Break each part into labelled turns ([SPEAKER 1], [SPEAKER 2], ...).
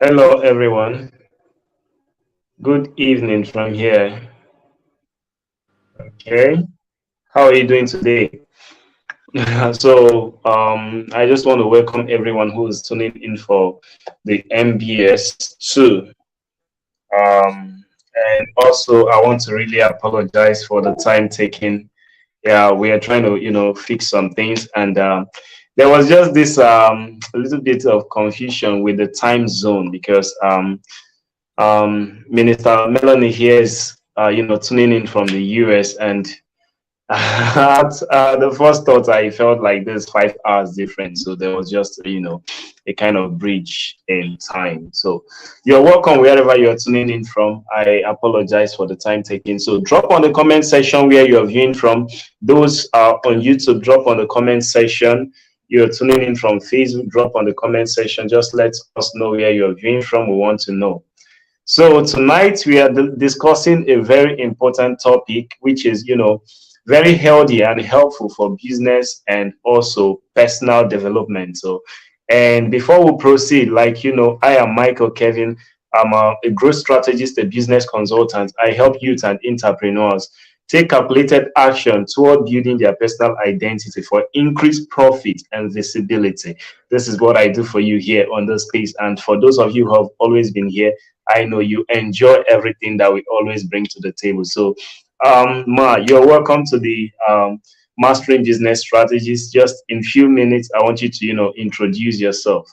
[SPEAKER 1] Hello, everyone. Good evening from here. Okay. How are you doing today? I just want to welcome everyone who is tuning in for the MBS 2. And also, I want to really apologize for the time taken. Yeah, we are trying to, fix some things. And there was just this a little bit of confusion with the time zone because Minister Melanie here is, tuning in from the US, and at the first thought I felt like there's 5 hours difference, so there was just, a kind of bridge in time. So you're welcome wherever you're tuning in from. I apologize for the time taken. So drop on the comment section where you're viewing from. Those are on YouTube, drop on the comment section. You're tuning in from Facebook, drop on the comment section. Just let us know where you're viewing from. We want to know. So tonight we are discussing a very important topic, which is, very healthy and helpful for business and also personal development. So, and before we proceed, I am Michael Kevin. I'm a growth strategist, a business consultant. I help youth and entrepreneurs take calculated action toward building their personal identity for increased profit and visibility. This is what I do for you here on this space. And for those of you who have always been here, I know you enjoy everything that we always bring to the table. So, Ma, you're welcome to the Mastering Business Strategies. Just in few minutes, I want you to, introduce yourself.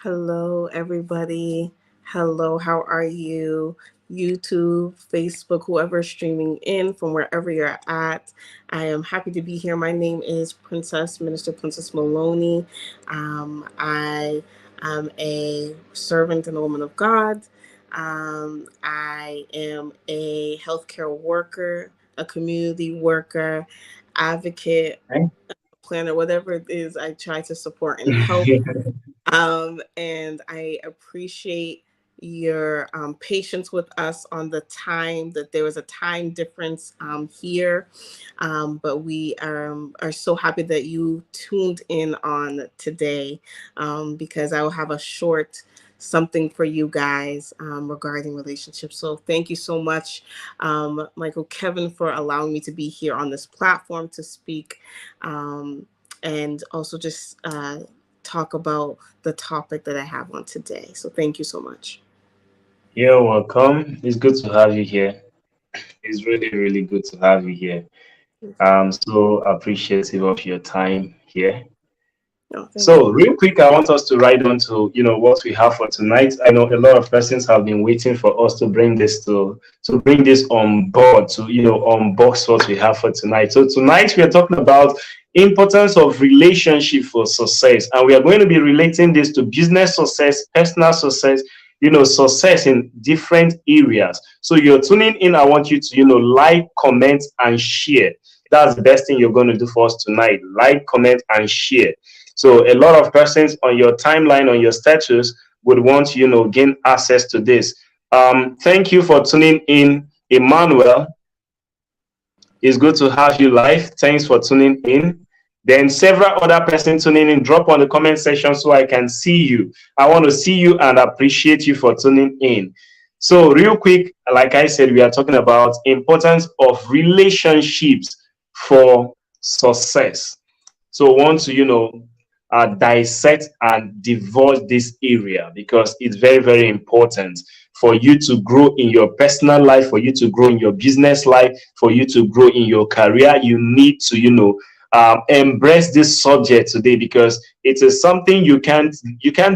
[SPEAKER 2] Hello, everybody. Hello, how are you? YouTube, Facebook, whoever's streaming in from wherever you're at. I am happy to be here. My name is Minister Princess Maloney. I am a servant and a woman of God. I am a healthcare worker, a community worker, advocate,
[SPEAKER 1] Okay.
[SPEAKER 2] planner, whatever it is I try to support and help. And I appreciate your patience with us on the time that there was a time difference here. But we are so happy that you tuned in on today because I will have a short something for you guys regarding relationships. So thank you so much, Michael Kevin, for allowing me to be here on this platform to speak and also just talk about the topic that I have on today. So thank you so much.
[SPEAKER 1] You're welcome. It's good to have you here. It's really, really good to have you here. I'm so appreciative of your time here.
[SPEAKER 2] No, thank
[SPEAKER 1] So,
[SPEAKER 2] you.
[SPEAKER 1] real quick, I want us to ride on to what we have for tonight. I know a lot of persons have been waiting for us to bring this to bring this on board to unbox what we have for tonight. So tonight we are talking about importance of relationship for success, and we are going to be relating this to business success, personal success, success in different areas. So you're tuning in. I want you to like, comment, and share. That's the best thing you're going to do for us tonight. Like, comment, and share. So a lot of persons on your timeline, on your status, would want to, gain access to this. Thank you for tuning in, Emmanuel. It's good to have you live. Thanks for tuning in. Then several other persons tuning in, drop on the comment section so I can see you. I want to see you and appreciate you for tuning in. So real quick, like I said, we are talking about importance of relationships for success. So want to, dissect and divulge this area because it's very, very important for you to grow in your personal life, for you to grow in your business life, for you to grow in your career. You need to, embrace this subject today because it is something you can't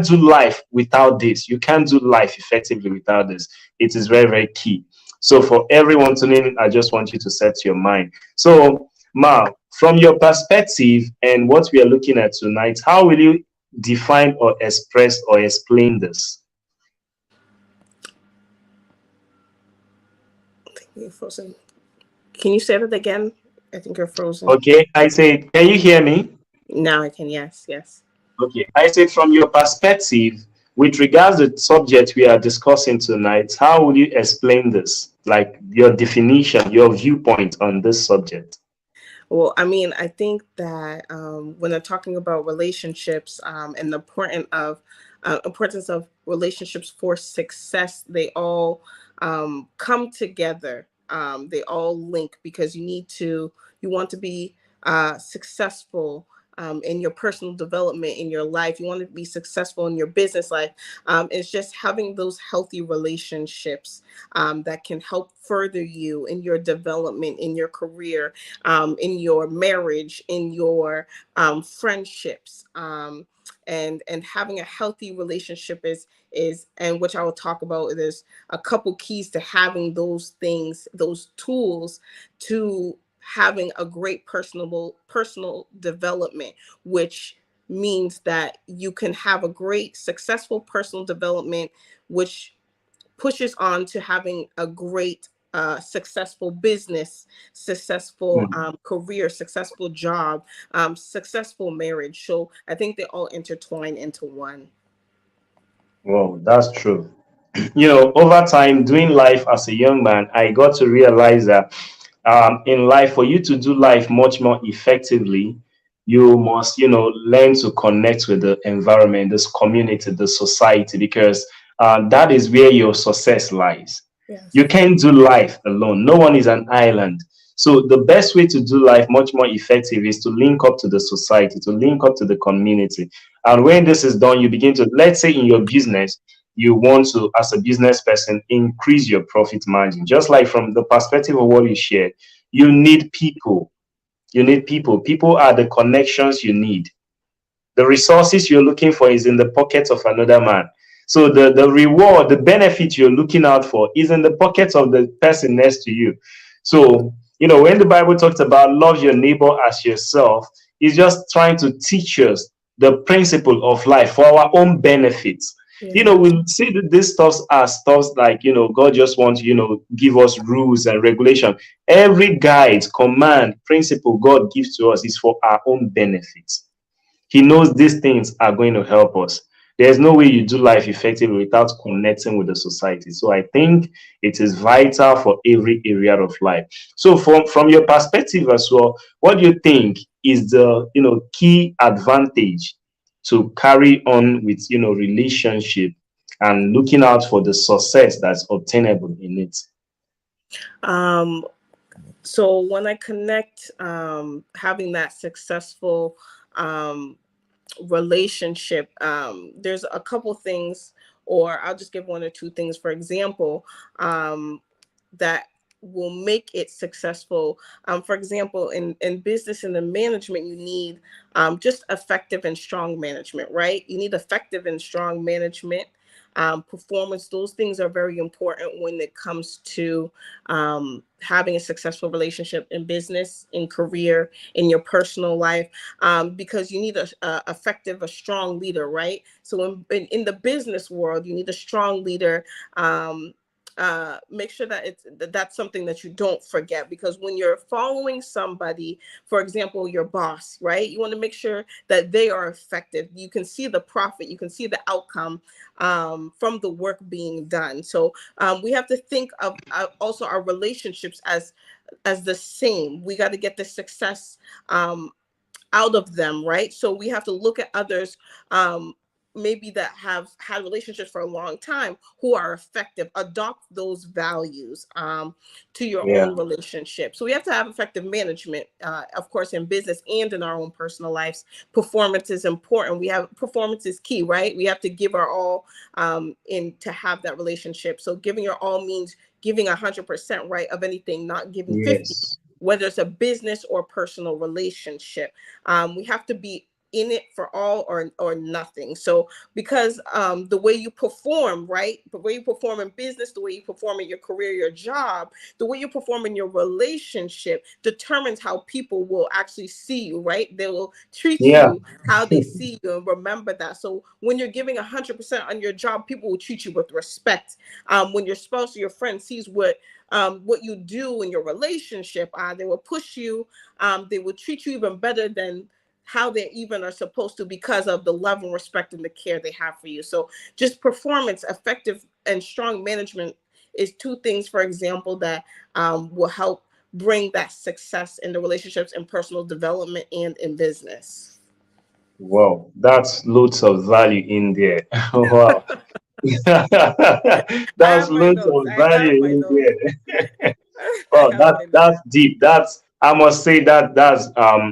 [SPEAKER 1] do life without this. You can't do life effectively without this. It is very, very key. So for everyone tuning in, I just want you to set your mind. So Ma, from your perspective and what we are looking at tonight, how will you define or express or explain this?
[SPEAKER 2] You're frozen. Can you say that again? I think you're frozen.
[SPEAKER 1] Okay, I said, can you hear me?
[SPEAKER 2] Now I can. Yes, yes.
[SPEAKER 1] Okay, I said, from your perspective, with regards to the subject we are discussing tonight, how will you explain this? Like your definition, your viewpoint on this subject?
[SPEAKER 2] Well, I mean, I think that when they're talking about relationships and the importance of relationships for success, they all come together. They all link because you want to be successful in your personal development in your life. You want to be successful in your business life. It's just having those healthy relationships that can help further you in your development, in your career, in your marriage, in your friendships. And having a healthy relationship is and which I will talk about. There's a couple keys to having those things, those tools to having a great personal development, which means that you can have a great successful personal development, which pushes on to having a great successful business, successful
[SPEAKER 1] Mm.
[SPEAKER 2] career, successful job, successful marriage. So I think they all intertwine into one.
[SPEAKER 1] Well, that's true. Over time, doing life as a young man, I got to realize that in life, for you to do life much more effectively, you must, learn to connect with the environment, this community, the society, because that is where your success lies. You
[SPEAKER 2] Yes.
[SPEAKER 1] can't do life alone. No one is an island. So the best way to do life much more effective is to link up to the society, to link up to the community. And when this is done, you begin to, let's say in your business, you want to, as a business person, increase your profit margin. Just like from the perspective of what you shared, you need people. You need people. People are the connections you need. The resources you're looking for is in the pockets of another man. So the reward, the benefit you're looking out for is in the pockets of the person next to you. So, when the Bible talks about love your neighbor as yourself, it's just trying to teach us the principle of life for our own benefits.
[SPEAKER 2] Yeah.
[SPEAKER 1] We see that these stuffs are stuffs like, God just wants, give us rules and regulation. Every guide, command, principle God gives to us is for our own benefits. He knows these things are going to help us. There's no way you do life effectively without connecting with the society. So I think it is vital for every area of life. So from your perspective as well, what do you think is the key advantage to carry on with relationship and looking out for the success that's obtainable in it?
[SPEAKER 2] Um, so when I connect having that successful um, relationship, there's a couple things, or I'll just give one or two things. For example, that will make it successful. For example, in business and in management, you need just effective and strong management, right? You need effective and strong management. Performance, those things are very important when it comes to having a successful relationship in business, in career, in your personal life, because you need a effective, a strong leader, right? So in the business world, you need a strong leader. Make sure that that's something that you don't forget, because when you're following somebody, for example, your boss, right, you want to make sure that they are effective. You can see the profit, you can see the outcome from the work being done. So we have to think of also our relationships as the same. We got to get the success out of them, right? So we have to look at others, maybe that have had relationships for a long time, who are effective. Adopt those values to your
[SPEAKER 1] Yeah.
[SPEAKER 2] own relationship. So we have to have effective management, of course, in business and in our own personal lives. Performance is important. Performance is key, right? We have to give our all in to have that relationship. So giving your all means giving 100%, right, of anything, not giving 50,
[SPEAKER 1] Yes.
[SPEAKER 2] whether it's a business or personal relationship. We have to be in it for all or nothing. So because the way you perform, right, the way you perform in business, the way you perform in your career, your job, the way you perform in your relationship determines how people will actually see you, right? They will treat
[SPEAKER 1] Yeah.
[SPEAKER 2] you how they see you, and remember that. So when you're giving 100% on your job, people will treat you with respect. When your spouse or your friend sees what you do in your relationship, they will push you. They will treat you even better than how they even are supposed to, because of the love and respect and the care they have for you. So just performance, effective and strong management is two things, for example, that will help bring that success in the relationships and personal development and in business.
[SPEAKER 1] Wow, that's loads of value in there. Wow.
[SPEAKER 2] I
[SPEAKER 1] That's
[SPEAKER 2] have my
[SPEAKER 1] loads
[SPEAKER 2] notes.
[SPEAKER 1] of
[SPEAKER 2] I have
[SPEAKER 1] value
[SPEAKER 2] my
[SPEAKER 1] in
[SPEAKER 2] notes.
[SPEAKER 1] there.
[SPEAKER 2] I
[SPEAKER 1] Oh,
[SPEAKER 2] have my notes.
[SPEAKER 1] that's deep. That's, I must say, that's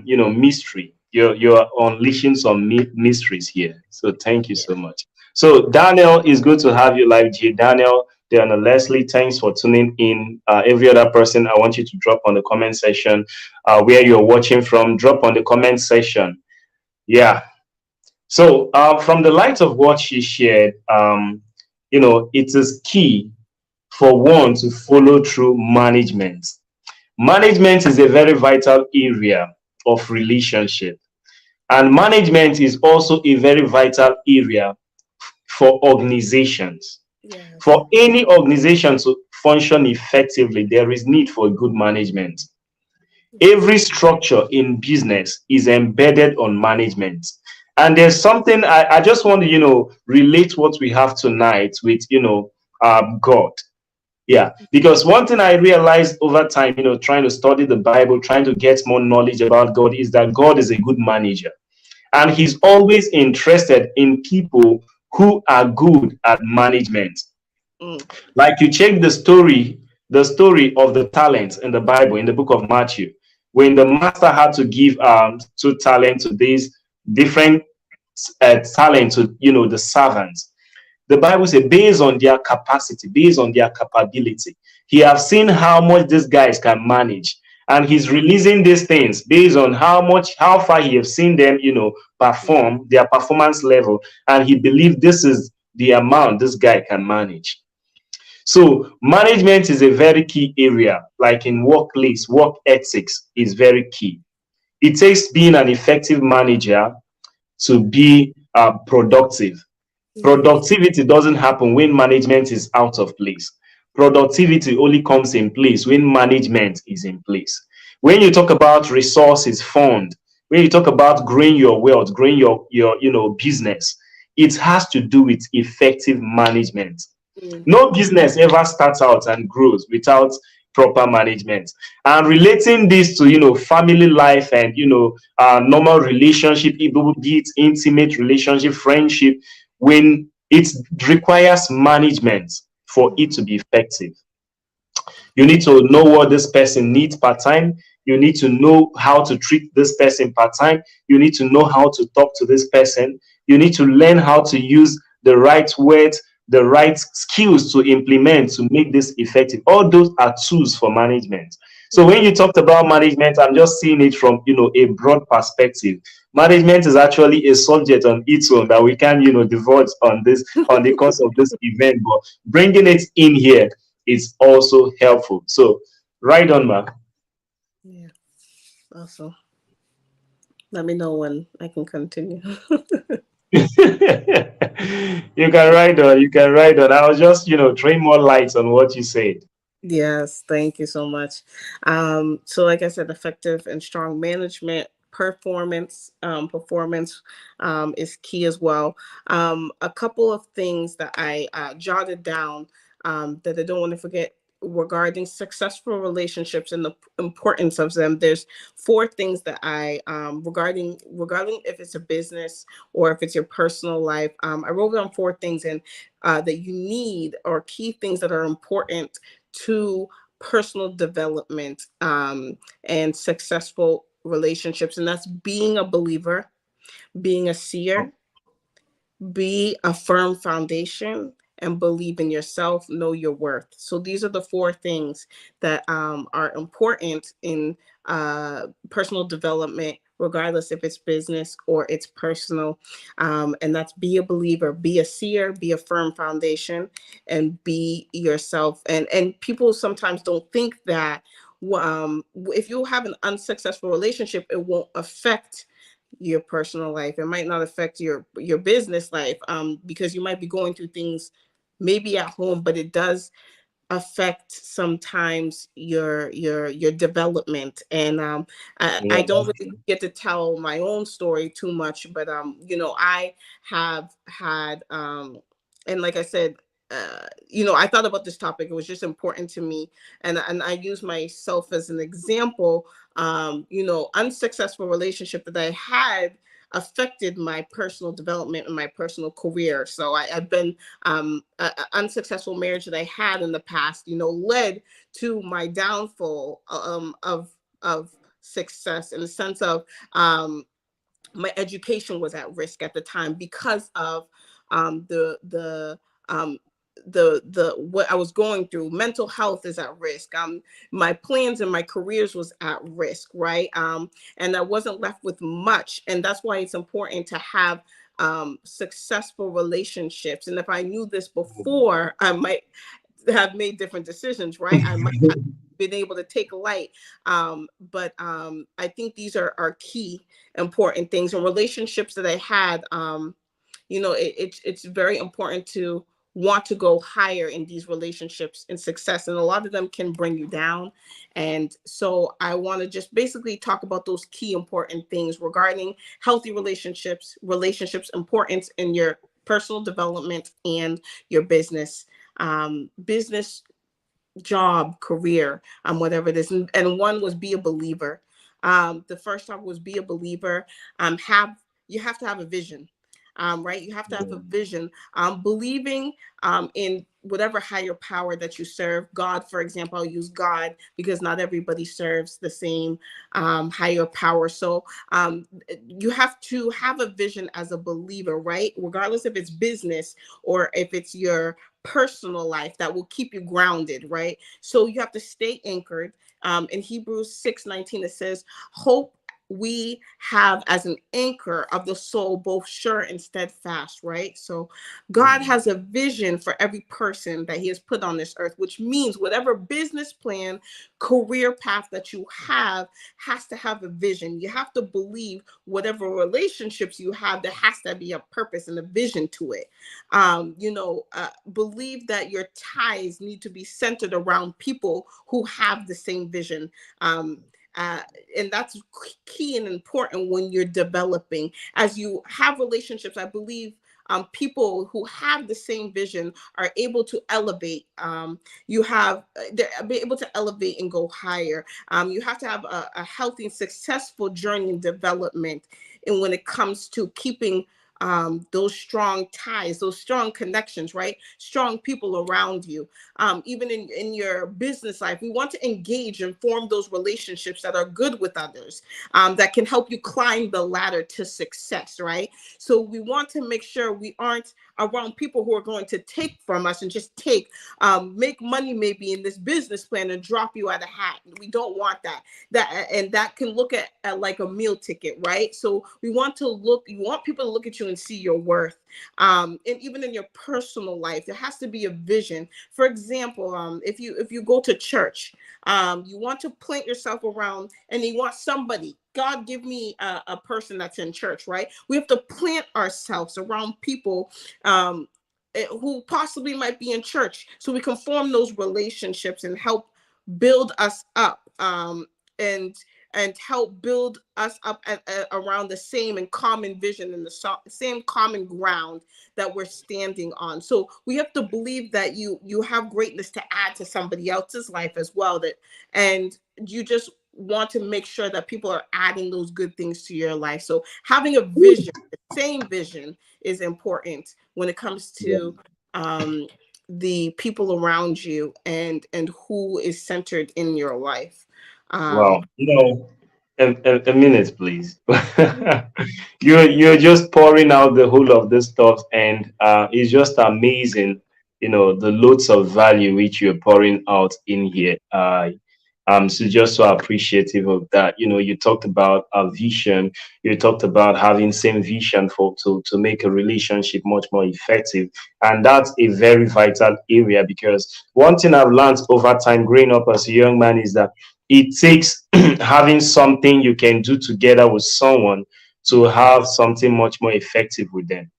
[SPEAKER 1] mystery. You're unleashing some mysteries here. So thank you
[SPEAKER 2] Yeah.
[SPEAKER 1] so much. So Daniel, is good to have you live. G. Daniel, Diana, Leslie, thanks for tuning in. Every other person, I want you to drop on the comment section where you're watching from. Drop on the comment section. Yeah. So from the light of what she shared, it is key for one to follow through management. Management is a very vital area of relationship, and management is also a very vital area for organizations.
[SPEAKER 2] Yes.
[SPEAKER 1] For any organization to function effectively, there is need for good management.
[SPEAKER 2] Yes.
[SPEAKER 1] Every structure in business is embedded on management. And there's something I just want to, relate what we have tonight with, God. Yeah, because one thing I realized over time, trying to study the Bible, trying to get more knowledge about God, is that God is a good manager. And he's always interested in people who are good at management.
[SPEAKER 2] Mm.
[SPEAKER 1] Like you check the story of the talents in the Bible, in the book of Matthew, when the master had to give two talents to these different talent to the servants. The Bible says based on their capacity, based on their capability, he have seen how much these guys can manage, and he's releasing these things based on how far he have seen them, perform their performance level, and he believed this is the amount this guy can manage. So management is a very key area, like in workplace, work ethics is very key. It takes being an effective manager to be productive.
[SPEAKER 2] Yes.
[SPEAKER 1] Productivity doesn't happen when management is out of place. Productivity only comes in place when management is in place. When you talk about resources, fund, when you talk about growing your wealth, growing your business, it has to do with effective management.
[SPEAKER 2] Mm.
[SPEAKER 1] No business ever starts out and grows without proper management. And relating this to family life and normal relationship, be it intimate relationship, friendship, when it requires management for it to be effective. You need to know what this person needs part time. You need to know how to treat this person part time. You need to know how to talk to this person. You need to learn how to use the right words, the right skills to implement to make this effective. All those are tools for management. So when
[SPEAKER 2] Yes.
[SPEAKER 1] you talked about management, I'm just seeing it from a broad perspective. Management is actually a subject on its own that we can divulge on the course of this event, but bringing it in here is also helpful. So, right on, ma.
[SPEAKER 2] Yeah. Awesome. Let me know when I can continue.
[SPEAKER 1] You can write on. You can write on. I was just, throwing more lights on what you said.
[SPEAKER 2] Yes, thank you so much. So like I said, effective and strong management, performance is key as well. A couple of things that I jotted down that I don't want to forget regarding successful relationships and the importance of them. There's four things that I regarding if it's a business or if it's your personal life. I wrote down four things and that you need, or key things that are important to personal development and successful relationships. And that's being a believer, being a seer, be a firm foundation, and believe in yourself, know your worth. So these are the four things that are important in personal development, regardless if it's business or it's personal. And that's be a believer, be a seer, be a firm foundation, and be yourself. And people sometimes don't think that if you have an unsuccessful relationship, it won't affect your personal life. It might not affect your business life, because you might be going through things maybe at home, but it does affect sometimes your development. And I
[SPEAKER 1] Yeah,
[SPEAKER 2] don't really get to tell my own story too much, but I have had and like I said, I thought about this topic. It was just important to me, and I use myself as an example. Unsuccessful relationship that I had affected my personal development and my personal career. So I've been unsuccessful marriage that I had in the past, led to my downfall of success, in the sense of my education was at risk at the time because of the um, the what I was going through. Mental health is at risk. My plans and my careers was at risk, right? And I wasn't left with much, and that's why it's important to have successful relationships. And if I knew this before, I might have made different decisions, right? I might have been able to take light. But I think these are key important things, and relationships that I had. It's very important to want to go higher in these relationships and success, and a lot of them can bring you down. And so I want to just basically talk about those key important things regarding healthy relationships importance in your personal development and your business, job, career, whatever it is. And one was be a believer. The first topic was be a believer. You have to have a vision. Right? You have to have a vision. Believing in whatever higher power that you serve. God, for example, I'll use God because not everybody serves the same higher power. So you have to have a vision as a believer, right? Regardless if it's business or if it's your personal life, that will keep you grounded, right? So you have to stay anchored. In Hebrews 6:19, it says, hope we have as an anchor of the soul, both sure and steadfast, right? So God has a vision for every person that he has put on this earth, which means whatever business plan, career path that you have has to have a vision. You have to believe whatever relationships you have, there has to be a purpose and a vision to it. Believe that your ties need to be centered around people who have the same vision. Uh, and that's key and important when you're developing. As you have relationships, I believe people who have the same vision are able to elevate. They're able to elevate and go higher. You have to have a healthy and successful journey in development. And when it comes to keeping those strong ties, those strong connections, right? Strong people around you. Even in your business life, we want to engage and form those relationships that are good with others, that can help you climb the ladder to success, right? So we want to make sure we aren't around people who are going to take from us and just make money maybe in this business plan and drop you out of hat. We don't want that. That can look at like a meal ticket, right? So you want people to look at you and see your worth. And even in your personal life, there has to be a vision. For example, if you go to church, you want to plant yourself around, and you want somebody. God, give me a person that's in church, right? We have to plant ourselves around people who possibly might be in church, so we can form those relationships and help build us up. And help build us up around the same and common vision and the same common ground that we're standing on. So we have to believe that you have greatness to add to somebody else's life as well. And you just want to make sure that people are adding those good things to your life. So having a vision, the same vision, is important when it comes
[SPEAKER 1] Yeah.
[SPEAKER 2] to the people around you and who is centered in your life.
[SPEAKER 1] Wow.
[SPEAKER 2] Um,
[SPEAKER 1] A minute, please. You're just pouring out the whole of this stuff, and it's just amazing. The loads of value which you're pouring out in here. I'm so just so appreciative of that. You talked about a vision. You talked about having same vision to make a relationship much more effective, and that's a very vital area, because one thing I've learned over time growing up as a young man is that it takes having something you can do together with someone to have something much more effective with them.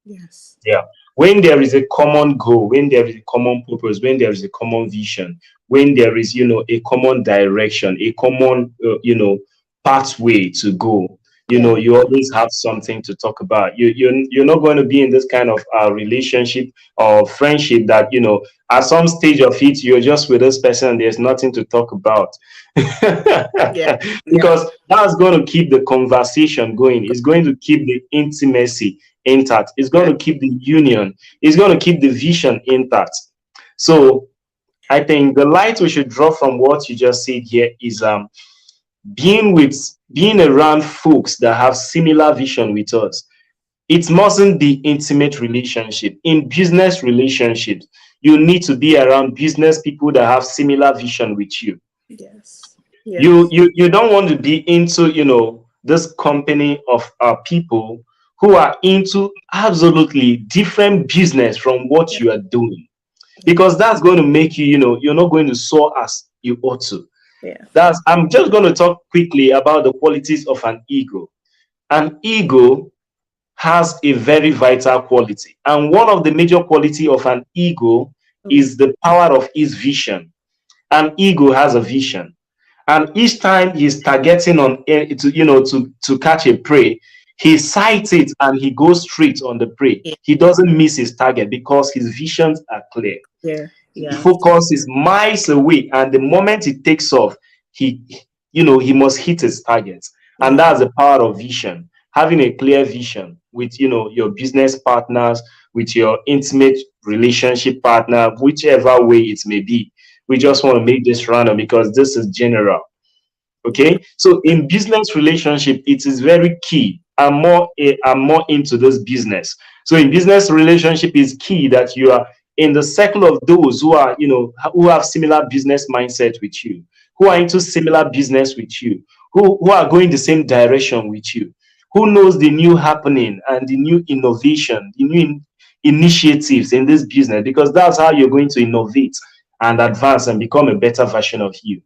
[SPEAKER 2] yes.
[SPEAKER 1] Yeah. When there is a common goal, when there is a common purpose, when there is a common vision, when there is, a common direction, a common, pathway to go,
[SPEAKER 2] Yeah.
[SPEAKER 1] You always have something to talk about. You're not going to be in this kind of relationship or friendship that, at some stage of it, you're just with this person and there's nothing to talk about.
[SPEAKER 2] Yeah. Yeah.
[SPEAKER 1] Because that's going to keep the conversation going. It's going to keep the intimacy intact. It's going
[SPEAKER 2] Yeah.
[SPEAKER 1] to keep the union. It's going to keep the vision intact. So I think the light we should draw from what you just said here is being around folks that have similar vision with us. It mustn't be intimate relationship. In business relationships, you need to be around business people that have similar vision with you.
[SPEAKER 2] Yes.
[SPEAKER 1] you
[SPEAKER 2] Yes.
[SPEAKER 1] you you don't want to be into this company of people who are into absolutely different business from what
[SPEAKER 2] Yeah.
[SPEAKER 1] you are doing,
[SPEAKER 2] Yeah.
[SPEAKER 1] because that's going to make you, you're not going to soar as you ought to.
[SPEAKER 2] Yeah.
[SPEAKER 1] That's I'm just going to talk quickly about the qualities of an ego. An ego has a very vital quality, and one of the major quality of an ego
[SPEAKER 2] Mm.
[SPEAKER 1] is the power of his vision. An ego has a vision, and each time he's targeting on to to catch a prey, he sights it and he goes straight on the prey.
[SPEAKER 2] Yeah.
[SPEAKER 1] He doesn't miss his target because his visions are clear.
[SPEAKER 2] Yeah.
[SPEAKER 1] He
[SPEAKER 2] Yeah.
[SPEAKER 1] focuses miles away, and the moment he takes off, he he must hit his target. And
[SPEAKER 2] Yeah.
[SPEAKER 1] that's the power of vision. Having a clear vision with your business partners, with your intimate relationship partner, whichever way it may be. We
[SPEAKER 2] Yeah.
[SPEAKER 1] just want to make this random because this is general.
[SPEAKER 2] Yeah.
[SPEAKER 1] Okay, so in business relationship, it is very key. I'm more into this business. So in business relationship, is key that you are in the circle of those who are, who have similar business mindset with you, who are into similar business with you, who are going the same direction with you, who knows the new happening and the new innovation, the new initiatives in this business, because that's how you're going to innovate and advance and become a better version of you.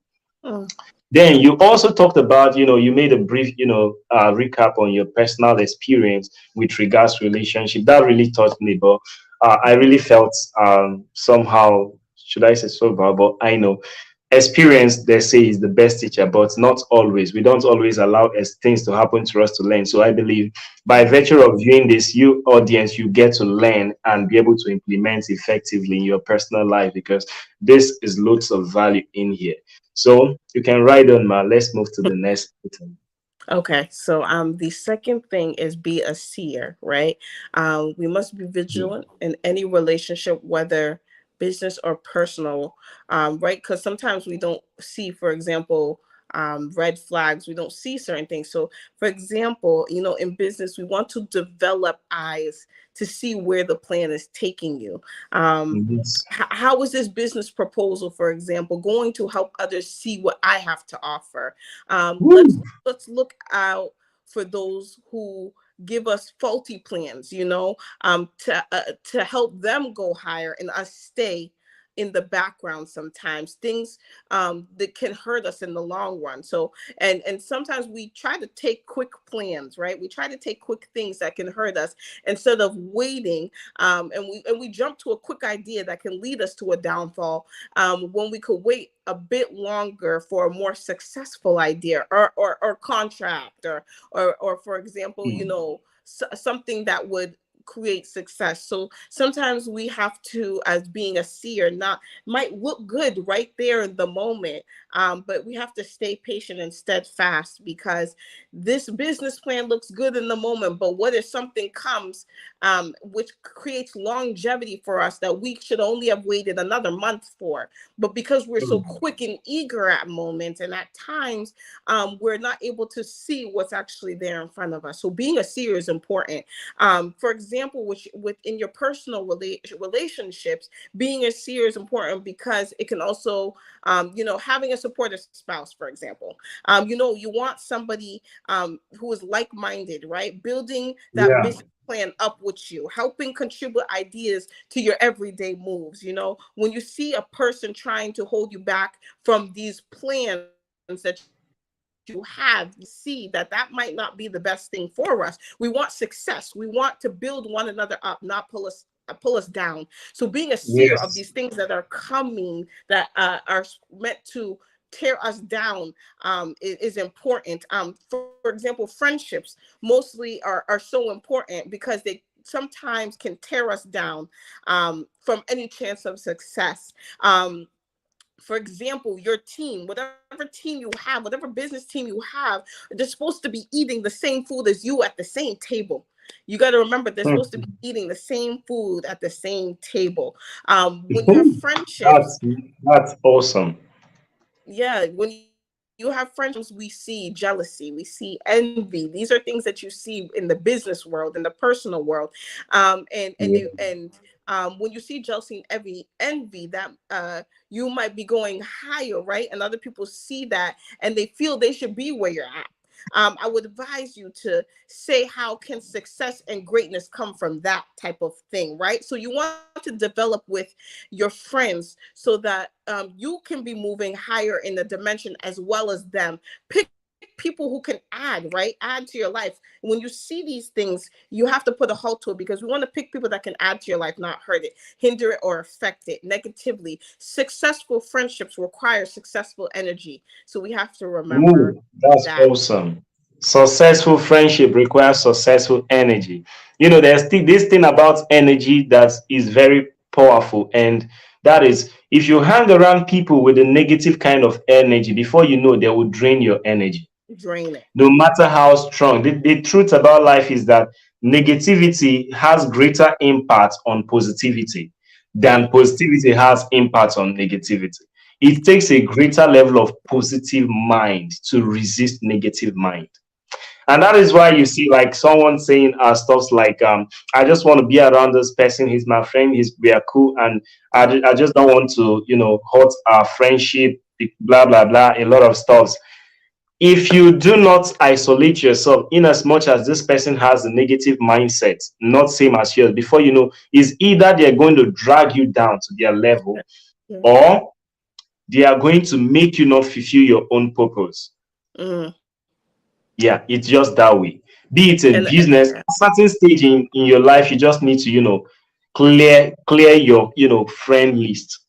[SPEAKER 2] Mm.
[SPEAKER 1] Then you also talked about, you made a brief, recap on your personal experience with regards to relationship. That really touched me, but I really felt somehow, should I say so, but I know experience, they say, is the best teacher, but not always. We don't always allow as things to happen to us to learn. So I believe by virtue of viewing this, you audience, you get to learn and be able to implement effectively in your personal life, because this is loads of value in here. So you can ride on, man. Let's move to the next item.
[SPEAKER 2] Okay, so the second thing is be a seer, right? We must be
[SPEAKER 1] Yeah.
[SPEAKER 2] vigilant in any relationship, whether business or personal, right? Because sometimes we don't see, for example, red flags. We don't see certain things. So, for example, in business, we want to develop eyes to see where the plan is taking you. Um,
[SPEAKER 1] Yes.
[SPEAKER 2] how is this business proposal, for example, going to help others see what I have to offer? Um, let's
[SPEAKER 1] Woo.
[SPEAKER 2] let's look out for those who give us faulty plans, to help them go higher and us stay in the background. Sometimes things that can hurt us in the long run. So and sometimes we try to take quick plans, right? We try to take quick things that can hurt us instead of waiting, and we jump to a quick idea that can lead us to a downfall, when we could wait a bit longer for a more successful idea or contract, or for example,
[SPEAKER 1] Mm.
[SPEAKER 2] something that would create success. So sometimes we have to, as being a seer, not might look good right there in the moment, but we have to stay patient and steadfast, because this business plan looks good in the moment, but what if something comes, which creates longevity for us that we should only have waited another month for? But because we're so
[SPEAKER 1] Mm.
[SPEAKER 2] quick and eager at moments and at times, we're not able to see what's actually there in front of us. So being a seer is important. For example, within your personal relationships, being a seer is important because it can also, having a supportive spouse, for example. You want somebody who is like-minded, right? Building that
[SPEAKER 1] Yeah.
[SPEAKER 2] business plan up with you, helping contribute ideas to your everyday moves. When you see a person trying to hold you back from these plans that you have, you see that might not be the best thing for us. We want success. We want to build one another up, not pull us down. So being a seer of these
[SPEAKER 1] Yes.
[SPEAKER 2] things that are coming, that are meant to tear us down is important. For example, friendships mostly are so important because they sometimes can tear us down from any chance of success. For example, your team, whatever team you have, whatever business team you have, they're supposed to be eating the same food as you at the same table. You got to remember they're supposed to be eating the same food at the same table. When you have friendships,
[SPEAKER 1] That's that's awesome.
[SPEAKER 2] yeah, when you have friendships, we see jealousy, we see envy. These are things that you see in the business world, in the personal world. And when you see jealousy and envy, that you might be going higher, right? And other people see that and they feel they should be where you're at. I would advise you to say, how can success and greatness come from that type of thing, right? So you want to develop with your friends so that you can be moving higher in the dimension as well as them. Pick people who can add, right? Add to your life. When you see these things, you have to put a halt to it, because we want to pick people that can add to your life, not hurt it, hinder it, or affect it negatively. Successful friendships require successful energy. So we have to remember
[SPEAKER 1] Ooh, that's
[SPEAKER 2] that.
[SPEAKER 1] awesome. Successful friendship requires successful energy. There's this thing about energy that is very powerful, and that is, if you hang around people with a negative kind of energy, before you know, they will drain your energy.
[SPEAKER 2] Drain it.
[SPEAKER 1] No matter how strong. The truth about life is that negativity has greater impact on positivity than
[SPEAKER 2] Mm,
[SPEAKER 1] positivity has impact on negativity. It takes a greater level of positive mind to resist negative mind. And that is why you see like someone saying stuff like, I just want to be around this person, he's my friend, we are cool, and I just don't want to, hurt our friendship, blah blah blah, a lot of stuff. If you do not isolate yourself, in as much as this person has a negative mindset, not same as yours, before you know, is either they're going to drag you down to their level,
[SPEAKER 2] yeah.
[SPEAKER 1] or they are going to make you not fulfill your own purpose.
[SPEAKER 2] Mm.
[SPEAKER 1] Yeah, it's just that way. Be it in
[SPEAKER 2] And
[SPEAKER 1] business, a certain stage in your life, you just need to, clear your, friend list.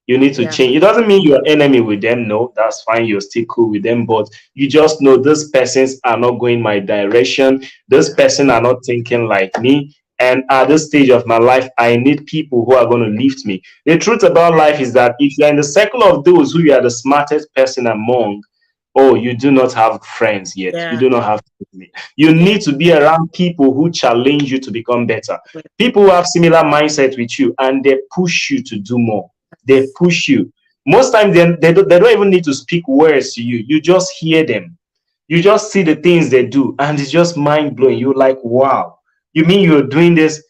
[SPEAKER 1] You need to
[SPEAKER 2] yeah,
[SPEAKER 1] change. It doesn't mean you're enemy with them. No, that's fine. You're still cool with them, but you just know these persons are not going my direction. This
[SPEAKER 2] yeah,
[SPEAKER 1] person are not thinking like me. And at this stage of my life, I need people who are going to lift me. The truth about life is that if you're in the circle of those who you are the smartest person among, oh, you do not have friends yet. You
[SPEAKER 2] yeah,
[SPEAKER 1] do not have family. You
[SPEAKER 2] yeah,
[SPEAKER 1] need to be around people who challenge you to become better. People who have similar mindset with you, and they push you to do more. They push you. Most times they don't even need to speak words to you. You just hear them. You just see the things they do, and it's just mind blowing. You're like, wow. You mean you're doing this?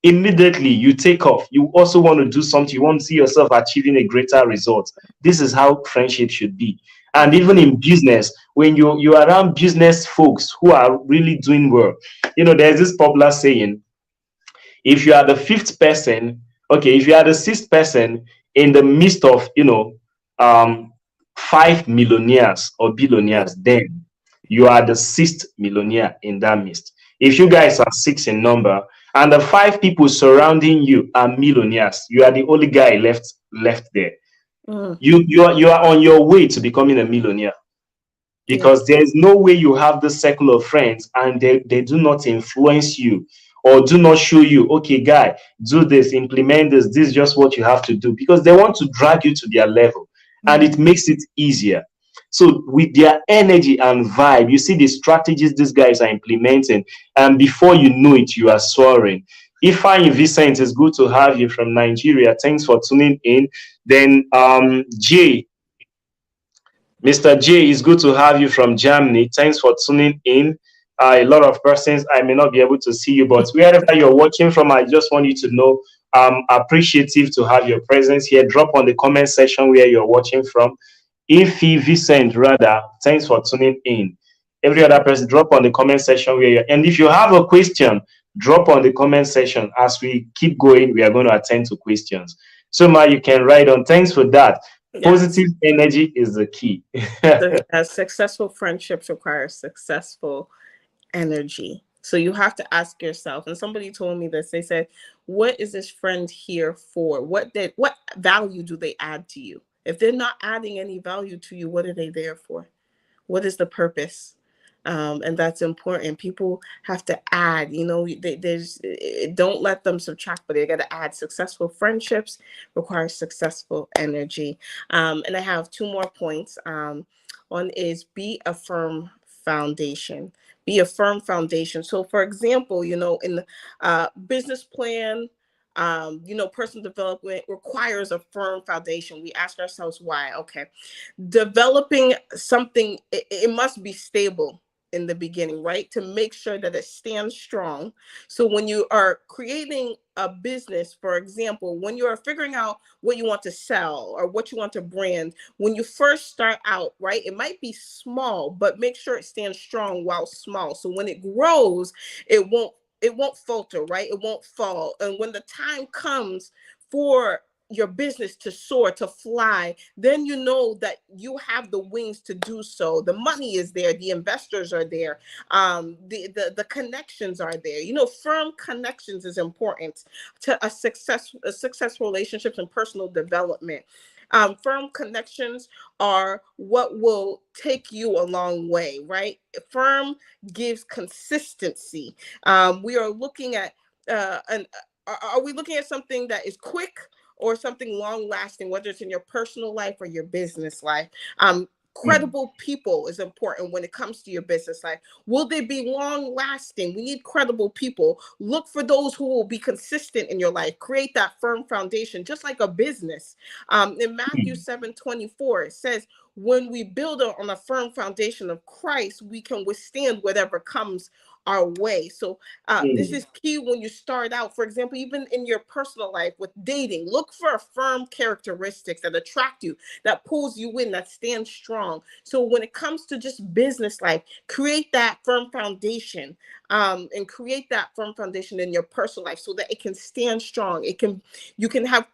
[SPEAKER 1] Immediately you take off. You also want to do something. You want to see yourself achieving a greater result. This is how friendship should be. And
[SPEAKER 2] yeah,
[SPEAKER 1] even in business, when you're around business folks who are really doing well, there's this popular saying, if you are the fifth person, okay, if you are the sixth person in the midst of, um, five millionaires or
[SPEAKER 2] yeah,
[SPEAKER 1] billionaires, then you are the sixth millionaire in that midst. If you
[SPEAKER 2] yeah.
[SPEAKER 1] guys are six in number and the five people surrounding you are millionaires, you are the only guy left there.
[SPEAKER 2] Mm,
[SPEAKER 1] You are on your way to becoming a millionaire,
[SPEAKER 2] yeah,
[SPEAKER 1] because there's no way you have this circle of friends and they do not influence you or do not show you, okay, guy, do this, implement this is just what you have to do, because they want to drag you to their level, and
[SPEAKER 2] mm,
[SPEAKER 1] it makes it easier. So with their energy and vibe, you see the strategies these guys are implementing, and before you know it, you are soaring. Ifeanyi Vincent, is good to have you from Nigeria. Thanks for tuning in. Then Jay, Mr. J, it's good to have you from Germany. Thanks for tuning in. A lot of persons, I may not be able to see you, but wherever you're watching from, I just want you to know I'm appreciative to have your presence here. Drop on the comment section where you're watching from. Ify Vicent, rather, thanks for tuning in. Every other person, drop on the comment section where you're. And if you have a question, drop on the comment section. As we keep going, we are going to attend to questions. So, Ma, you can write on. Thanks for that.
[SPEAKER 2] yes.
[SPEAKER 1] Positive energy is the key.
[SPEAKER 2] Successful friendships require successful energy. So you have to ask yourself, and somebody told me this, they said, what is this friend here for? What value do they add to you? If they're not adding any value to you, what are they there for? What is the purpose? And that's important. People have to add, don't let them subtract, but they got to add. Successful friendships require successful energy. And I have two more points. One is be a firm foundation. Be a firm foundation. So, for example, in the business plan, personal development requires a firm foundation. We ask ourselves why. Okay, developing something, it must be stable in the beginning, right? To make sure that it stands strong. So when you are creating a business, for example, when you are figuring out what you want to sell or what you want to brand, when you first start out, right, it might be small, but make sure it stands strong while small. So when it grows, it won't falter, right? It won't fall. And when the time comes for your business to soar, to fly, then you know that you have the wings to do so. The money is there, the investors are there, the connections are there. Firm connections is important to a successful relationships and personal development. Firm connections are what will take you a long way, right? Firm gives consistency. We are looking at are we looking at something that is quick or something long lasting, whether it's in your personal life or your business life?
[SPEAKER 1] Mm.
[SPEAKER 2] Credible people is important when it comes to your business life. Will they be long lasting? We need credible people. Look for those who will be consistent in your life. Create that firm foundation, just like a business. In Matthew
[SPEAKER 1] Mm.
[SPEAKER 2] 7:24, it says, when we build on a firm foundation of Christ, we can withstand whatever comes our way. So this
[SPEAKER 1] Mm.
[SPEAKER 2] is key when you start out. For example, even in your personal life with dating, look for firm characteristics that attract you, that pulls you in, that stands strong. So when it comes to just business life, create that firm foundation, and create that firm foundation in your personal life so that it can stand strong. You can have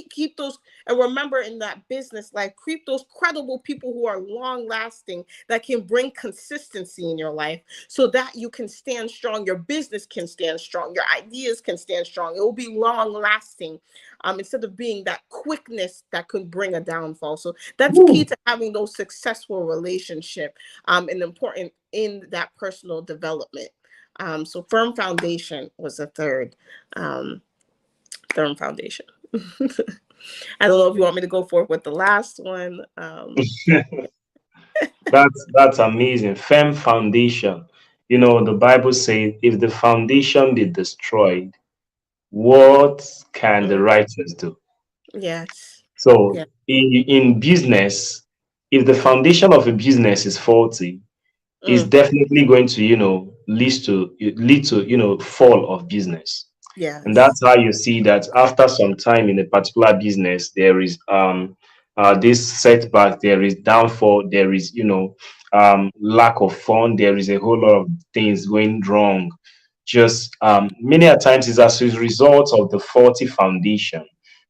[SPEAKER 2] keep those, and remember, in that business life, keep those credible people who are long lasting, that can bring consistency in your life, so that you can stand strong. Your business can stand strong. Your ideas can stand strong. It will be long lasting, instead of being that quickness that could bring a downfall. So that's key
[SPEAKER 1] Woo.
[SPEAKER 2] to having those successful relationship, and important in that personal development. So firm foundation was the third. Um, Firm foundation. I don't know if you want me to go forward with the last one.
[SPEAKER 1] That's amazing. Firm foundation. The Bible says, if the foundation be destroyed, what can the
[SPEAKER 2] Mm,
[SPEAKER 1] righteous do?
[SPEAKER 2] yes.
[SPEAKER 1] So
[SPEAKER 2] Yeah.
[SPEAKER 1] in business, if the foundation of a business is faulty, it's
[SPEAKER 2] Mm,
[SPEAKER 1] definitely going to, lead to, fall of business. And
[SPEAKER 2] yes.
[SPEAKER 1] that's how you see that after some time in a particular business, there is this setback, there is downfall, there is, lack of fun, there is a whole lot of things going wrong. Just many a times is as a result of the faulty foundation.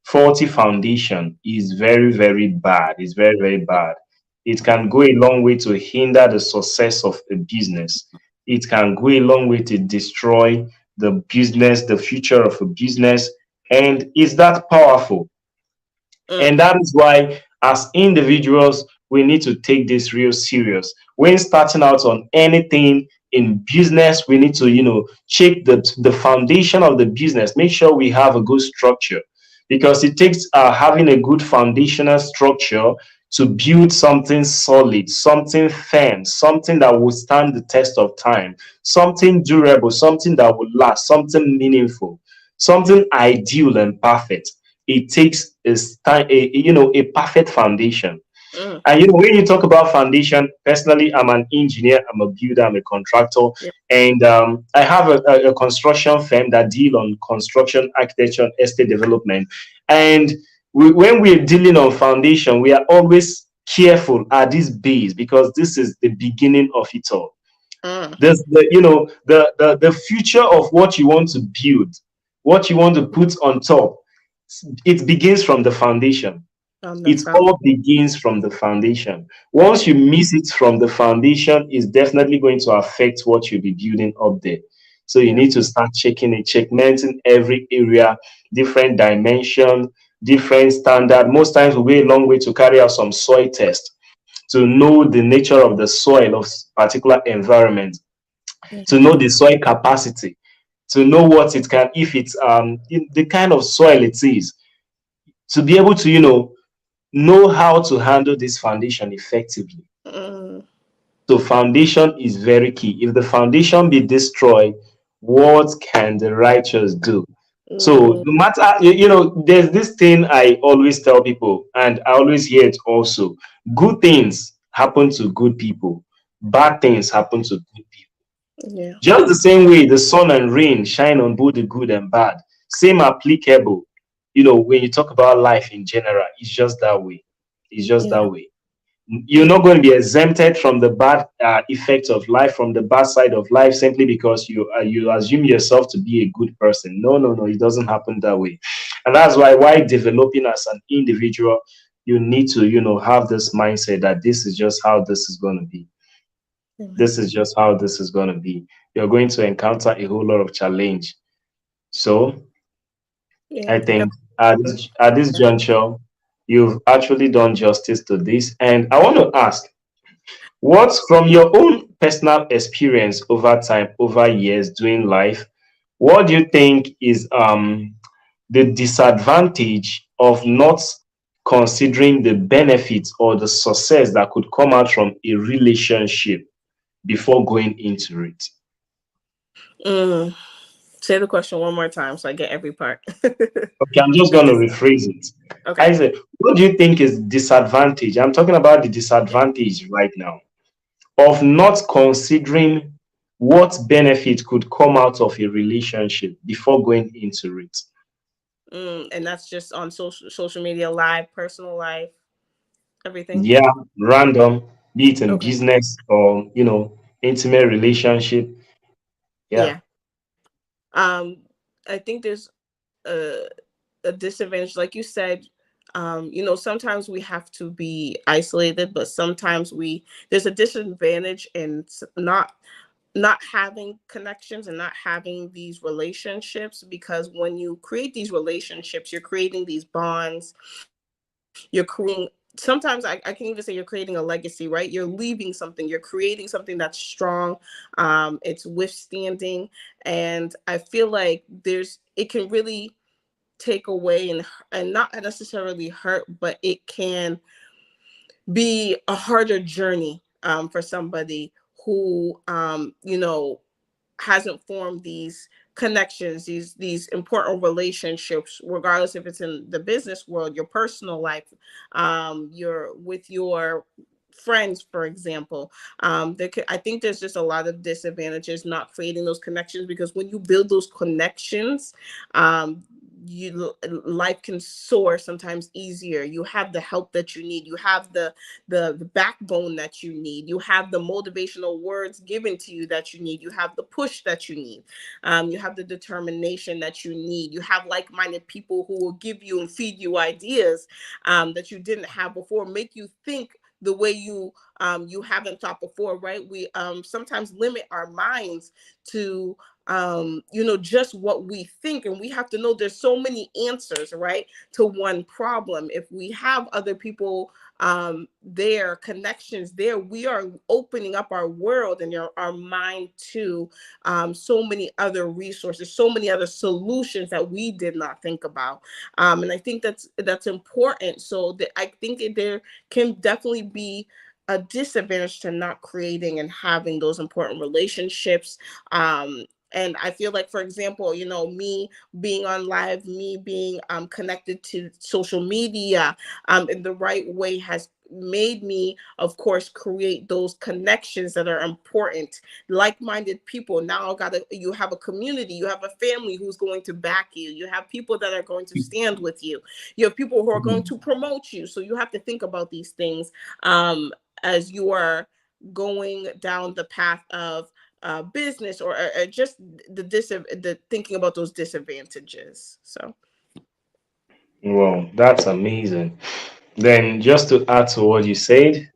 [SPEAKER 1] Faulty foundation is very, very bad. It's very, very bad. It can go a long way to hinder the success of a business. It can go a long way to destroy the business, the future of a business, and is that powerful.
[SPEAKER 2] Mm,
[SPEAKER 1] And that is why, as individuals, we need to take this real serious. When starting out on anything in business, we need to, check the foundation of the business, make sure we have a good structure, because it takes having a good foundational structure to build something solid, something firm, something that will stand the test of time, something durable, something that will last, something meaningful, something ideal and perfect. It takes a perfect foundation.
[SPEAKER 2] mm,
[SPEAKER 1] And when you talk about foundation, personally, I'm an engineer, I'm a builder, I'm a contractor,
[SPEAKER 2] yeah.
[SPEAKER 1] and I have a construction firm that deal on construction, architecture, and estate development. And when we're dealing on foundation, we are always careful at this base, because this is the beginning of it all.
[SPEAKER 2] Mm,
[SPEAKER 1] There's the future of what you want to build, what you want to put on top. It begins from the foundation.
[SPEAKER 2] on the
[SPEAKER 1] It
[SPEAKER 2] foundation.
[SPEAKER 1] all begins from the foundation. Once you miss it from the foundation, it's definitely going to affect what you'll be building up there. So you
[SPEAKER 2] Yeah.
[SPEAKER 1] need to start checking it, checkmating every area, different dimension, different standard. Most times we wait a long way to carry out some soil test to know the nature of the soil of particular environment, to know the soil capacity, to know what it can, if it's the kind of soil it is, to be able to know how to handle this foundation effectively.
[SPEAKER 2] Mm,
[SPEAKER 1] So foundation is very key. If the foundation be destroyed, what can the righteous do? So
[SPEAKER 2] mm,
[SPEAKER 1] no matter, there's this thing I always tell people, and I always hear it also. Good things happen to good people. Bad things happen to good people.
[SPEAKER 2] yeah.
[SPEAKER 1] Just the same way the sun and rain shine on both the good and bad. Same applicable. When you talk about life in general, it's just that way. It's just
[SPEAKER 2] Yeah.
[SPEAKER 1] that way. You're not going to be exempted from the bad effects of life, from the bad side of life, simply because you assume yourself to be a good person. No, no, no, it doesn't happen that way. And that's why while developing as an individual, you need to have this mindset that this is just how this is going to be.
[SPEAKER 2] Amen.
[SPEAKER 1] This is just how this is going to be. You're going to encounter a whole lot of challenge. So I
[SPEAKER 2] Yeah.
[SPEAKER 1] think at this juncture, you've actually done justice to this. And I want to ask, what's from your own personal experience over time, over years doing life, what do you think is the disadvantage of not considering the benefits or the success that could come out from a relationship before going into it?
[SPEAKER 2] Mm. Say the question one more time so I get every part.
[SPEAKER 1] Okay, I'm just
[SPEAKER 2] The
[SPEAKER 1] going to
[SPEAKER 2] dis-
[SPEAKER 1] rephrase it. I
[SPEAKER 2] okay.
[SPEAKER 1] said, what do you think is disadvantage? I'm talking about the disadvantage right now of not considering what benefit could come out of a relationship before going into it.
[SPEAKER 2] And that's just on social media, live, personal life, everything.
[SPEAKER 1] Yeah, random, be it in
[SPEAKER 2] Okay.
[SPEAKER 1] business or intimate relationship. Yeah.
[SPEAKER 2] Yeah. I think there's a disadvantage, like you said. Sometimes we have to be isolated, but sometimes there's a disadvantage in not having connections and not having these relationships, because when you create these relationships, you're creating these bonds, you're creating, sometimes I can even say you're creating a legacy, right? You're leaving something, you're creating something that's strong, it's withstanding. And I feel like it can really take away and not necessarily hurt, but it can be a harder journey, for somebody who hasn't formed these connections, these important relationships, regardless if it's in the business world, your personal life, you're with your friends, for example. I think there's just a lot of disadvantages not creating those connections, because when you build those connections, um, life can soar sometimes easier. You have the help that you need. You have the backbone that you need. You have the motivational words given to you that you need. You have the push that you need. You have the determination that you need. You have like-minded people who will give you and feed you ideas, that you didn't have before, make you think the way you haven't thought before, right? We sometimes limit our minds to just what we think, and we have to know there's so many answers, right, to one problem. If we have other people, their connections there, we are opening up our world and our mind to so many other resources, so many other solutions that we did not think about. And I think that's important. So that I think there can definitely be a disadvantage to not creating and having those important relationships. And I feel like, for example, me being on live, me being connected to social media in the right way has made me, of course, create those connections that are important, like-minded people. Now you have a community, you have a family who's going to back you, you have people that are going to stand with you, you have people who are going to promote you. So you have to think about these things, as you are going down the path of business, or just the thinking about those disadvantages. So
[SPEAKER 1] Wow, that's amazing. Then just to add to what you said,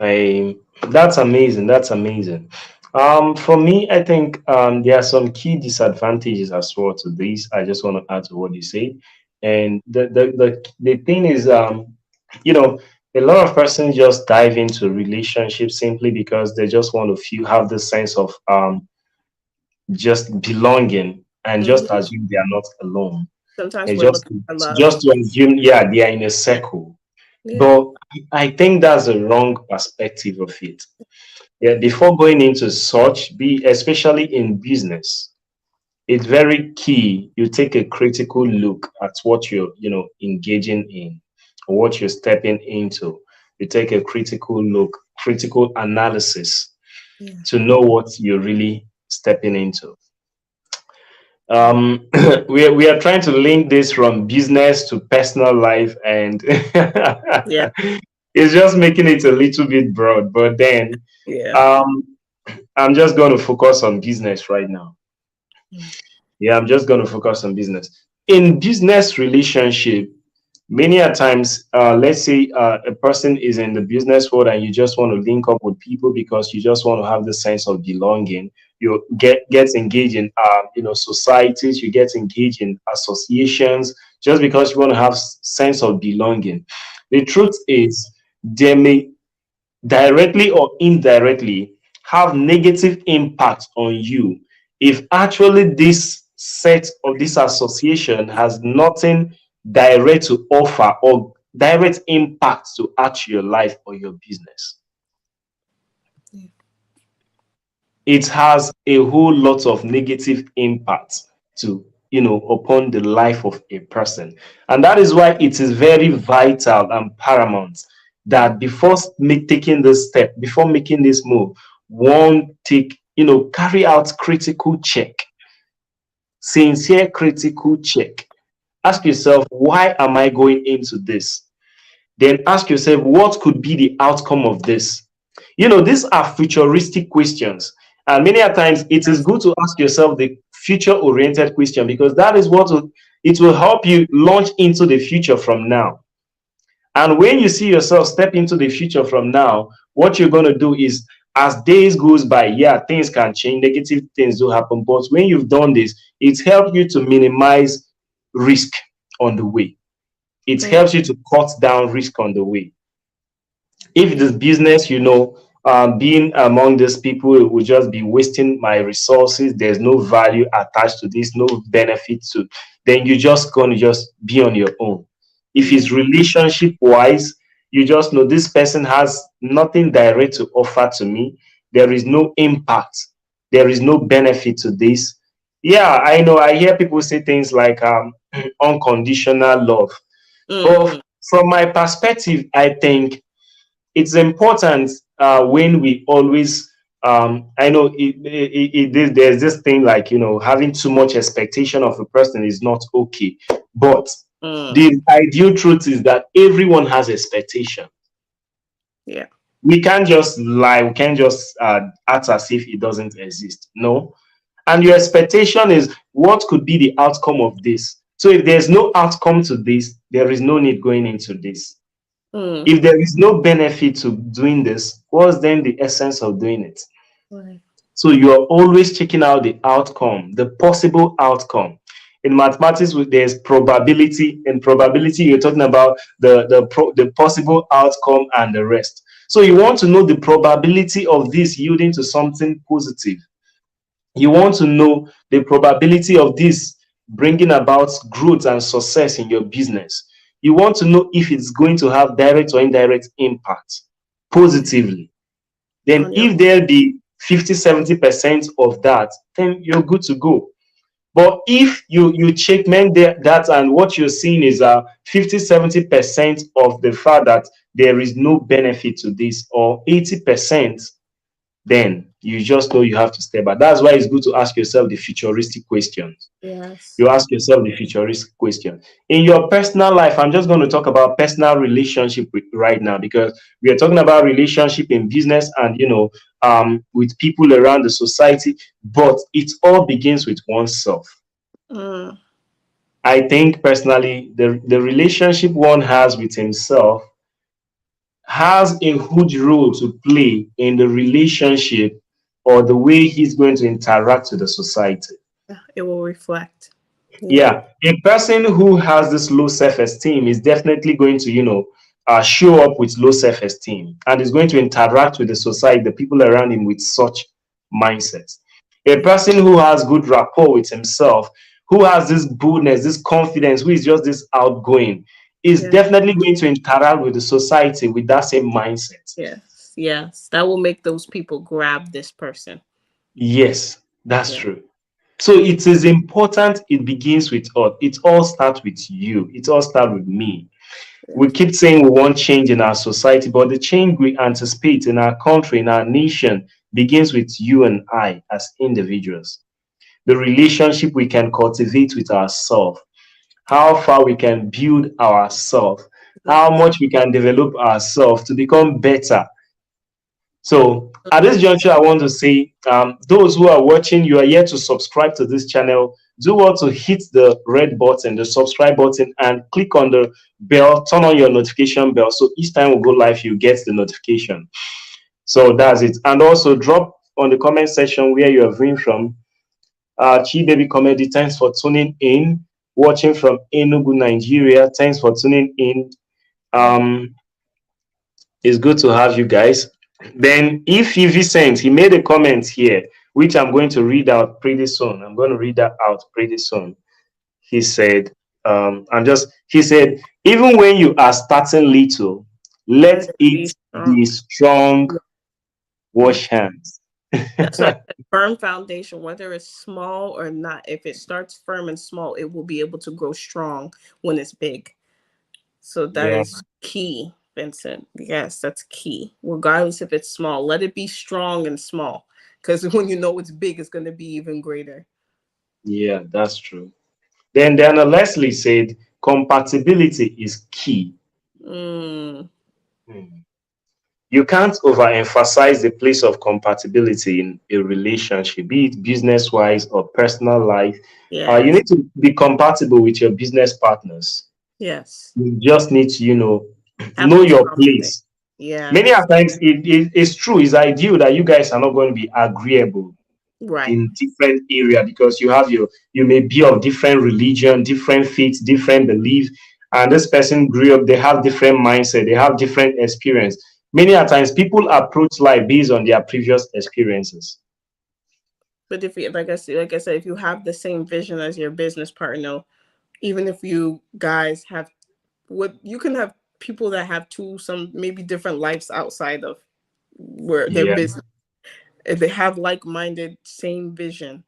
[SPEAKER 1] I that's amazing. That's amazing. For me, I think there are some key disadvantages as well to this. I just want to add to what you say. And the thing is, you know, a lot of persons just dive into relationships simply because they just want to feel have this sense of just belonging and just
[SPEAKER 2] Hmm.
[SPEAKER 1] assume they are not alone.
[SPEAKER 2] Sometimes
[SPEAKER 1] They
[SPEAKER 2] we're looking for
[SPEAKER 1] just
[SPEAKER 2] love.
[SPEAKER 1] to assume, yeah, they are in a circle.
[SPEAKER 2] Yeah.
[SPEAKER 1] But I think that's a wrong perspective of it. Yeah, before going into such, be especially in business, it's very key you take a critical look at what you're, engaging in or what you're stepping into. You take a critical look, critical analysis
[SPEAKER 2] Yeah.
[SPEAKER 1] to know what you're really stepping into.
[SPEAKER 2] Yeah.
[SPEAKER 1] We are trying to link this from business to personal life, and
[SPEAKER 2] Yeah.
[SPEAKER 1] it's just making it a little bit broad. But then
[SPEAKER 2] Yeah.
[SPEAKER 1] um, I'm just going to focus on business right now.
[SPEAKER 2] Mm.
[SPEAKER 1] Yeah, I'm just going to focus on business. In business relationship, many a times, let's say a person is in the business world and you just want to link up with people because you just want to have the sense of belonging. You get engaged in societies, you get engaged in associations just because you want to have sense of belonging. The truth is, there may directly or indirectly have negative impact on you if actually this set of this association has nothing direct to offer or direct impact to add your life or your business.
[SPEAKER 2] Yeah.
[SPEAKER 1] It has a whole lot of negative impact to upon the life of a person, and that is why it is very vital and paramount that before taking this step, before making this move, one take carry out critical check, sincere critical check. Ask yourself, why am I going into this? Then ask yourself, what could be the outcome of this? These are futuristic questions. And many a times it is
[SPEAKER 2] Yes.
[SPEAKER 1] good to ask yourself the future oriented question, because that is it will help you launch into the future from now. And when you see yourself step into the future from now, what you're going to do is, as days goes by, yeah, things can change, negative things do happen. But when you've done this, it helps you to minimize risk on the way. It
[SPEAKER 2] Mm.
[SPEAKER 1] helps you to cut down risk on the way. If this
[SPEAKER 2] Yeah.
[SPEAKER 1] business, being among these people, it will just be wasting my resources, there's no value attached to this, no benefit to, then you're just going to just be on your own. If
[SPEAKER 2] Yeah.
[SPEAKER 1] it's relationship wise, you just know this person has nothing direct to offer to me, there is no impact, there is no benefit to this. Yeah, I know, I hear people say things like unconditional love, but
[SPEAKER 2] Hmm.
[SPEAKER 1] from my perspective, I think it's important when we always I know there's this thing like having too much expectation of a person is not okay, but
[SPEAKER 2] Mm.
[SPEAKER 1] the ideal truth is that everyone has expectation.
[SPEAKER 2] Yeah.
[SPEAKER 1] We can't just lie, we can't just act as if it doesn't exist. No. And your expectation is, what could be the outcome of this? So if there's no outcome to this, there is no need going into this.
[SPEAKER 2] Mm.
[SPEAKER 1] If there is no benefit to doing this, what's then the essence of doing it?
[SPEAKER 2] Right.
[SPEAKER 1] So you are always checking out the outcome, the possible outcome. In mathematics, there's probability. In probability, you're talking about the possible outcome and the rest. So you want to know the probability of this yielding to something positive. You want to know the probability of this bringing about growth and success in your business. You want to know if it's going to have direct or indirect impact positively. Then
[SPEAKER 2] On your.
[SPEAKER 1] if there be 50-70% of that, then you're good to go. But if you checkmate that, and what you're seeing is 50-70% of the fact that there is no benefit to this, or 80%, then you just know you have to step back. That's why it's good to ask yourself the futuristic questions.
[SPEAKER 2] Yes.
[SPEAKER 1] You ask yourself the futuristic question. In your personal life, I'm just going to talk about personal relationship right now, because we are talking about relationship in business and with people around the society, but it all begins with oneself.
[SPEAKER 2] Mm.
[SPEAKER 1] I think personally, the relationship one has with himself has a huge role to play in the relationship or the way he's going to interact with the society.
[SPEAKER 2] Yeah, it will reflect. Yeah.
[SPEAKER 1] Yeah, a person who has this low self-esteem is definitely going to, show up with low self-esteem and is going to interact with the society, the people around him with such mindsets. A
[SPEAKER 2] Yeah.
[SPEAKER 1] person who has good rapport with himself, who has this boldness, this confidence, who is just this outgoing, is
[SPEAKER 2] Yeah.
[SPEAKER 1] definitely going to interact with the society with that same mindset.
[SPEAKER 2] Yes. Yes. That will make those people grab this person.
[SPEAKER 1] Yes, that's
[SPEAKER 2] Yeah.
[SPEAKER 1] true. So it is important it begins with us. It all starts with you. It all starts with me. We
[SPEAKER 2] Yes.
[SPEAKER 1] keep saying we want change in our society, but the change we anticipate in our country, in our nation, begins with you and I as individuals. The relationship we can cultivate with ourselves, how far we can build ourselves, how
[SPEAKER 2] Yes.
[SPEAKER 1] much we can develop ourselves to become better. So at this juncture, I want to say, those who are watching, you are yet to subscribe to this channel. Do want to hit the red button, the subscribe button, and click on the bell. Turn on your notification bell, so each time we go live, you get the notification. So that's it. And also drop on the comment section where you are viewing from. Chi Baby Comedy, thanks for tuning in. Watching from Enugu, Nigeria. Thanks for tuning in. Um, it's good to have you guys. Then, if Vincent, he made a comment here, which I'm going to read out pretty soon. I'm going to read that out pretty soon. He said, he said, even when you are starting little,
[SPEAKER 2] Let
[SPEAKER 1] let
[SPEAKER 2] it
[SPEAKER 1] it
[SPEAKER 2] be strong.
[SPEAKER 1] be strong,
[SPEAKER 2] Yeah.
[SPEAKER 1] wash hands.
[SPEAKER 2] That's why I said firm foundation, whether it's small or not, if it starts firm and small, it will be able to grow strong when it's big. So that
[SPEAKER 1] Yeah,
[SPEAKER 2] is key, Vincent. Yes, that's key. Regardless if it's small, let it be strong and small. Because when you know it's big, it's going to be even greater.
[SPEAKER 1] yeah, that's true. Then Dana Leslie said, compatibility is key.
[SPEAKER 2] Mm,
[SPEAKER 1] Hmm. You can't overemphasize the place of compatibility in a relationship, be it business wise or personal life. You
[SPEAKER 2] yes.
[SPEAKER 1] need to be compatible with your business partners.
[SPEAKER 2] Yes.
[SPEAKER 1] You just need to,
[SPEAKER 2] Have
[SPEAKER 1] know
[SPEAKER 2] those
[SPEAKER 1] your
[SPEAKER 2] conversations.
[SPEAKER 1] place. Many a
[SPEAKER 2] Yes.
[SPEAKER 1] times it's true, it's ideal that you guys are not going to be agreeable
[SPEAKER 2] Right.
[SPEAKER 1] in different area because you may be of different religion, different faith, different belief, and this person grew up, they have different mindset, they have different experience. Many a times people approach life based on their previous experiences.
[SPEAKER 2] But if you, like I said, if you have the same vision as your business partner, even if you guys have what you can have people that have some maybe different lives outside of where their
[SPEAKER 1] Yeah,
[SPEAKER 2] business, if they have like-minded same vision,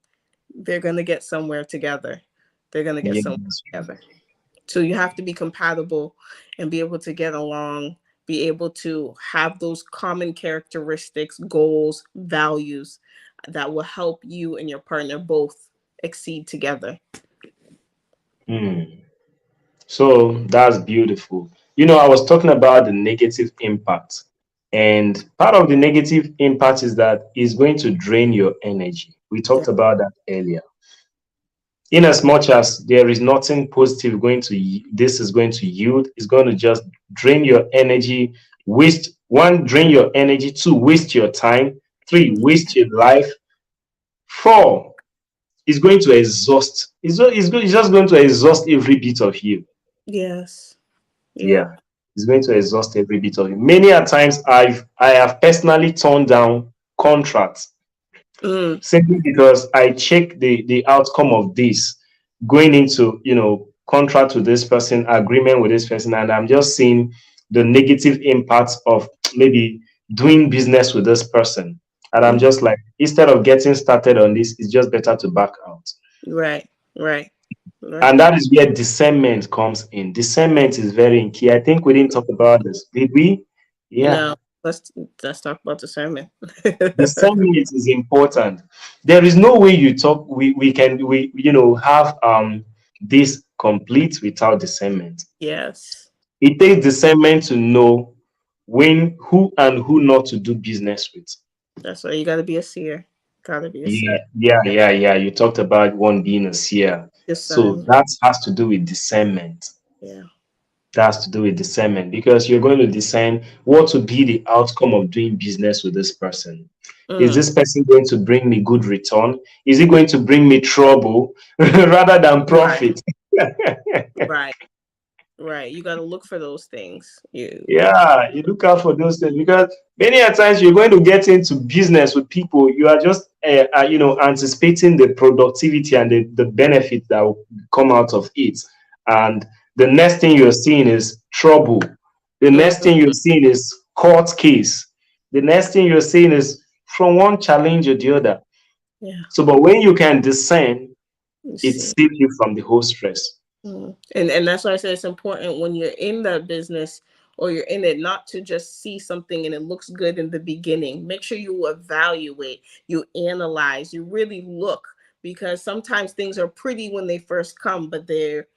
[SPEAKER 2] they're going to get somewhere together. They're going to get
[SPEAKER 1] yeah,
[SPEAKER 2] somewhere
[SPEAKER 1] that's true.
[SPEAKER 2] together. So you have to be compatible and be able to get along, be able to have those common characteristics, goals, values that will help you and your partner both exceed together.
[SPEAKER 1] Hmm. So that's beautiful. I was talking about the negative impact, and part of the negative impact is that it's going to drain your energy. We
[SPEAKER 2] Yeah.
[SPEAKER 1] talked about that earlier. In as much as there is nothing positive this is going to yield, it's going to just drain your energy, waste one, drain your energy, two, waste your time, three, waste your life, four, it's going to exhaust. It's just going to exhaust every bit of you.
[SPEAKER 2] Yes. Yeah.
[SPEAKER 1] Yeah, it's going to exhaust every bit of you. Many a times I have personally turned down contracts
[SPEAKER 2] Mm,
[SPEAKER 1] simply because I check the outcome of this going into contract with this person, agreement with this person, and I'm just seeing the negative impacts of maybe doing business with this person. And I'm
[SPEAKER 2] mm.
[SPEAKER 1] just like, instead of getting started on this, it's just better to back out.
[SPEAKER 2] Right. Right.
[SPEAKER 1] And
[SPEAKER 2] Right.
[SPEAKER 1] that is where discernment comes in. Discernment is very key. I think we didn't talk about this, did we? Yeah.
[SPEAKER 2] No, let's talk about the sermon.
[SPEAKER 1] Discernment is important. There is no way we have this complete without discernment.
[SPEAKER 2] Yes.
[SPEAKER 1] It takes discernment to know when, who, and who not to do business with.
[SPEAKER 2] That's why you got to be a seer. Got to be a
[SPEAKER 1] Yeah,
[SPEAKER 2] seer.
[SPEAKER 1] yeah. You talked about one being a seer. So
[SPEAKER 2] Discern.
[SPEAKER 1] that has to do with discernment.
[SPEAKER 2] Yeah.
[SPEAKER 1] That's to do with discernment, because you're going to discern what will be the outcome of doing business with this person. Is
[SPEAKER 2] Mm,
[SPEAKER 1] this person going to bring me good return? Is it going to bring me trouble rather than
[SPEAKER 2] right,
[SPEAKER 1] profit?
[SPEAKER 2] right, right. You got to look for those things.
[SPEAKER 1] Yeah, you look out for those things, because many a times you're going to get into business with people, you are just anticipating the productivity and the benefit that will come out of it, and the next thing you're seeing is trouble. The next thing
[SPEAKER 2] Mhm.
[SPEAKER 1] you're seeing is court case. The next thing you're seeing is from one challenge or the other.
[SPEAKER 2] Yeah,
[SPEAKER 1] So, but when you can discern,
[SPEAKER 2] you
[SPEAKER 1] it
[SPEAKER 2] see.
[SPEAKER 1] saves you from the whole stress.
[SPEAKER 2] And that's why I say it's important when you're in that business or you're in it not to just see something and it looks good in the beginning. Make sure you evaluate, you analyze, you really look, because sometimes things are pretty when they first come, but they're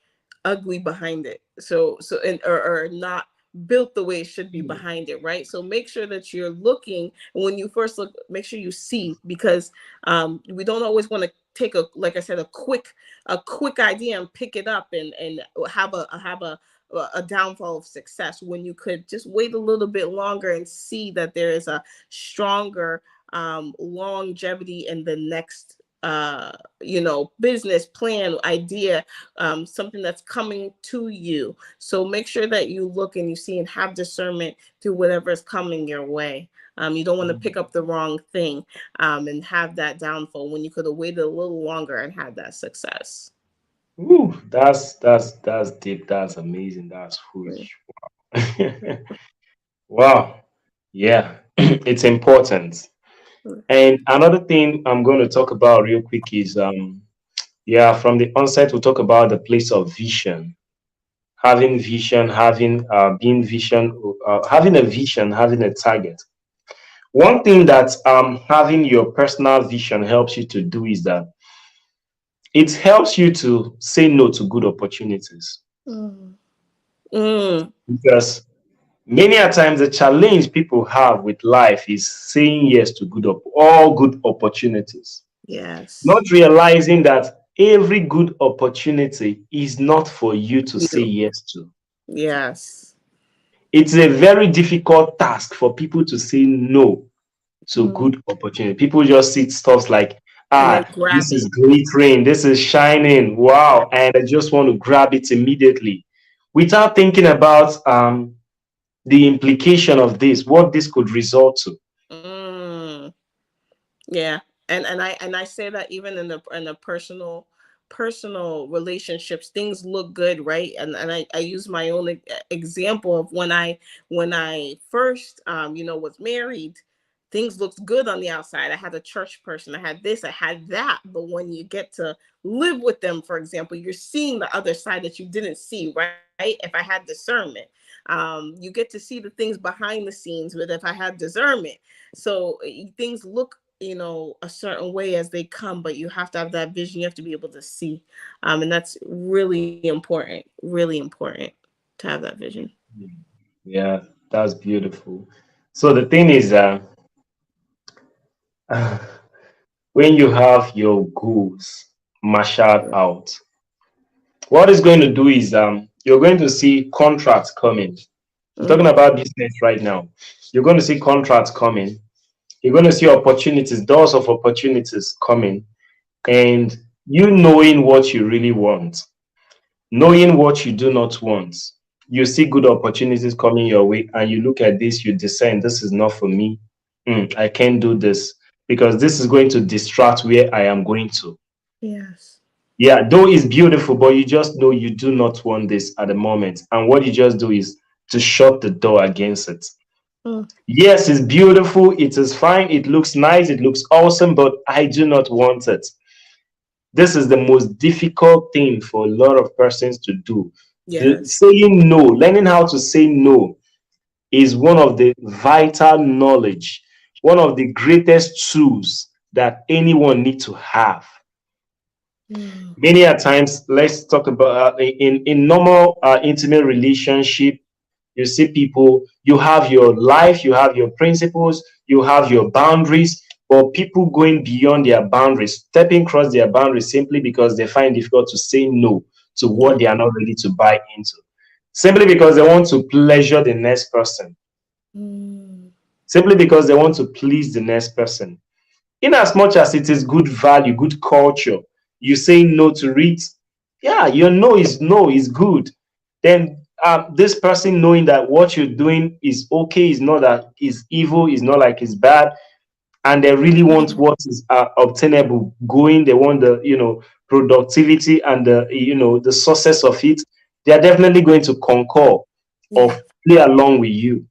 [SPEAKER 2] ugly behind it. Or not built the way it should be behind it, right? So make sure that you're looking, and when you first look, make sure you see, because we don't always want to take a, like I said, a quick idea and pick it up and have a downfall of success, when you could just wait a little bit longer and see that there is a stronger longevity in the next business plan idea, something that's coming to you. So make sure that you look and you see and have discernment through whatever is coming your way. You don't want to pick up the wrong thing and have that downfall when you could have waited a little longer and had that success.
[SPEAKER 1] Ooh, that's deep. That's amazing. That's
[SPEAKER 2] Mm,
[SPEAKER 1] huge. Wow. Yeah, it's important.
[SPEAKER 2] mm,
[SPEAKER 1] And another thing I'm going to talk about real quick is yeah, from the onset we'll talk about the place of vision. Having vision, having being vision, having a vision, having a target. One thing that having your personal vision helps you to do is that it helps you to say no to good opportunities.
[SPEAKER 2] mm, mm.
[SPEAKER 1] Because many a times the challenge people have with life is saying yes to all good opportunities,
[SPEAKER 2] Yes.
[SPEAKER 1] not realizing that every good opportunity is not for you to say
[SPEAKER 2] You.
[SPEAKER 1] yes to.
[SPEAKER 2] Yes.
[SPEAKER 1] It's a very difficult task for people to say no to
[SPEAKER 2] Mm.
[SPEAKER 1] good opportunity. People just see stuff like,
[SPEAKER 2] And then
[SPEAKER 1] this
[SPEAKER 2] grab
[SPEAKER 1] is
[SPEAKER 2] it.
[SPEAKER 1] glittering, this is shining,
[SPEAKER 2] Yeah.
[SPEAKER 1] wow, and I just want to grab it immediately without thinking about the implication of this, what this could result to.
[SPEAKER 2] Mm. Yeah, and I say that even in the personal relationships, things look good, right? And I use my own example of when I first was married. Things looked good on the outside. I had a church person, I had this, I had that. But when you get to live with them, for example, you're seeing the other side that you didn't see, right? If I had discernment, you get to see the things behind the scenes with if I had discernment. So things look a certain way as they come, but you have to have that vision. You have to be able to see, and that's really important, really important to have that vision.
[SPEAKER 1] Yeah, that's beautiful. So the thing is, when you have your goals marshaled out, what it's going to do is you're going to see contracts coming. I'm talking
[SPEAKER 2] Mm-hmm.
[SPEAKER 1] about business right now. You're going to see contracts coming. You're going to see opportunities, doors of opportunities coming, and you knowing what you really want, knowing what you do not want. You see good opportunities coming your way, and you look at this, you discern this is not for me. I can't do this because this is going to distract where I am going to.
[SPEAKER 2] Yes.
[SPEAKER 1] Yeah, though it's beautiful, but you just know you do not want this at the moment. And what you just do is to shut the door against it.
[SPEAKER 2] Mm.
[SPEAKER 1] Yes, it's beautiful, it is fine, it looks nice, it looks awesome, but I do not want it. This is the most difficult thing for a lot of persons to do.
[SPEAKER 2] Yes.
[SPEAKER 1] Saying no, learning how to say no is one of the vital knowledge, one of the greatest tools that anyone need to have.
[SPEAKER 2] Mm.
[SPEAKER 1] Many a times, let's talk about in normal intimate relationship, you see people, you have your life, you have your principles, you have your boundaries, but people going beyond their boundaries, stepping across their boundaries simply because they find it difficult to say no to what
[SPEAKER 2] Yeah.
[SPEAKER 1] they are not ready to buy into. simply because they want to pleasure the next person,
[SPEAKER 2] Mm.
[SPEAKER 1] simply because they want to please the next person. In as much as it is good value, good culture, you say no to it. Yeah, your no is good. Then this person knowing that what you're doing is okay, is not that is evil, is not like it's bad, and they really want what is obtainable going. They want the productivity and the the success of it. They are definitely going to concur
[SPEAKER 2] Yeah.
[SPEAKER 1] or play along with you.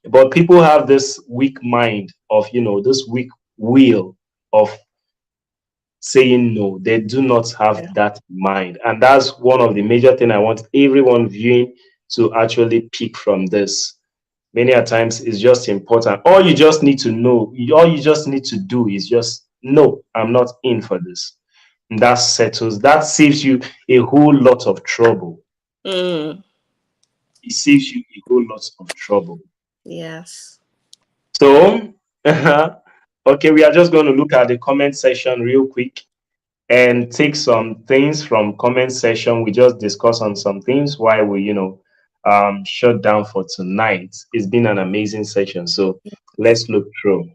[SPEAKER 1] But people have this weak mind of this weak will of saying no. They do not
[SPEAKER 2] Yeah.
[SPEAKER 1] have that mind, and that's one of the major thing I want everyone viewing to actually pick from this. Many a times it's just important. All you just need to know, all you just need to do is just no, I'm not in for this. And that settles, that saves you a whole lot of trouble.
[SPEAKER 2] Mm.
[SPEAKER 1] It saves you a whole lot of trouble.
[SPEAKER 2] Yes.
[SPEAKER 1] So, okay, we are just going to look at the comment section real quick and take some things from comment section. We just discuss on some things while we, shut down for tonight. It's been an amazing session. So let's look through.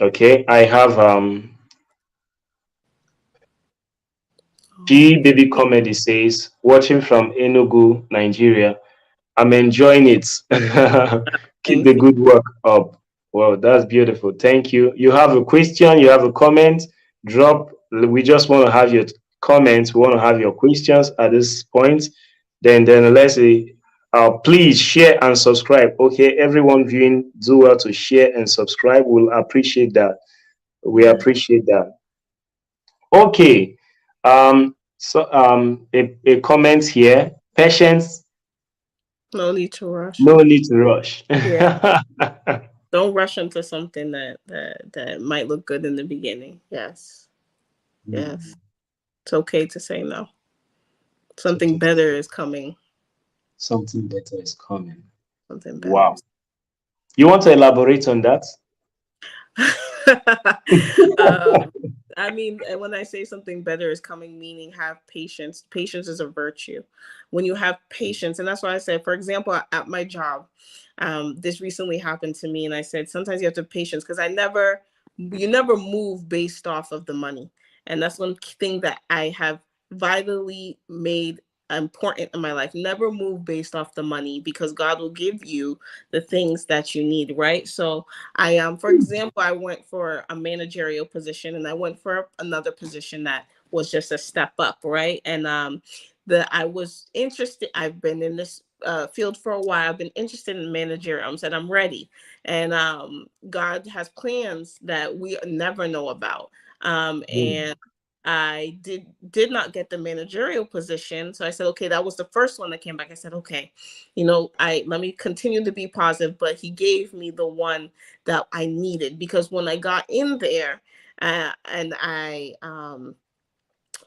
[SPEAKER 1] Okay, I have G Baby Comedy says, watching from Enugu, Nigeria. I'm enjoying it. Keep
[SPEAKER 2] Thank
[SPEAKER 1] the
[SPEAKER 2] you.
[SPEAKER 1] good work up. Well, that's beautiful. Thank you. You have a question, you have a comment, drop. We just want to have your comments. We want to have your questions at this point. Then let's say, please share and subscribe. Okay, everyone viewing, do well to share and subscribe. We'll appreciate that. We
[SPEAKER 2] Yeah.
[SPEAKER 1] appreciate that. Okay. A comment here. Patience,
[SPEAKER 2] No need to rush.
[SPEAKER 1] no need to rush.
[SPEAKER 2] Yeah. Don't rush into something that might look good in the beginning. Yes. Yes. It's okay to say no.
[SPEAKER 1] It's
[SPEAKER 2] Something
[SPEAKER 1] okay.
[SPEAKER 2] better is coming.
[SPEAKER 1] Something better is coming.
[SPEAKER 2] Something better
[SPEAKER 1] Wow.
[SPEAKER 2] is
[SPEAKER 1] You want to elaborate on that?
[SPEAKER 2] um, I mean, when I say something better is coming, meaning have patience. Patience is a virtue. When you have patience, and that's why I said, for example, at my job, this recently happened to me, and I said sometimes you have to have patience because you never move based off of the money, and that's one thing that I have vitally made important in my life. Never move based off the money because God will give you the things that you need, right? So for example, I went for a managerial position and I went for another position that was just a step up, right? And the I was interested. I've been in this field for a while. I've been interested in managerial. I said I'm ready, and God has plans that we never know about.
[SPEAKER 1] Hmm.
[SPEAKER 2] And I did not get the managerial position, so I said, okay, that was the first one that came back. I said, okay, I let me continue to be positive, but He gave me the one that I needed because when I got in there, and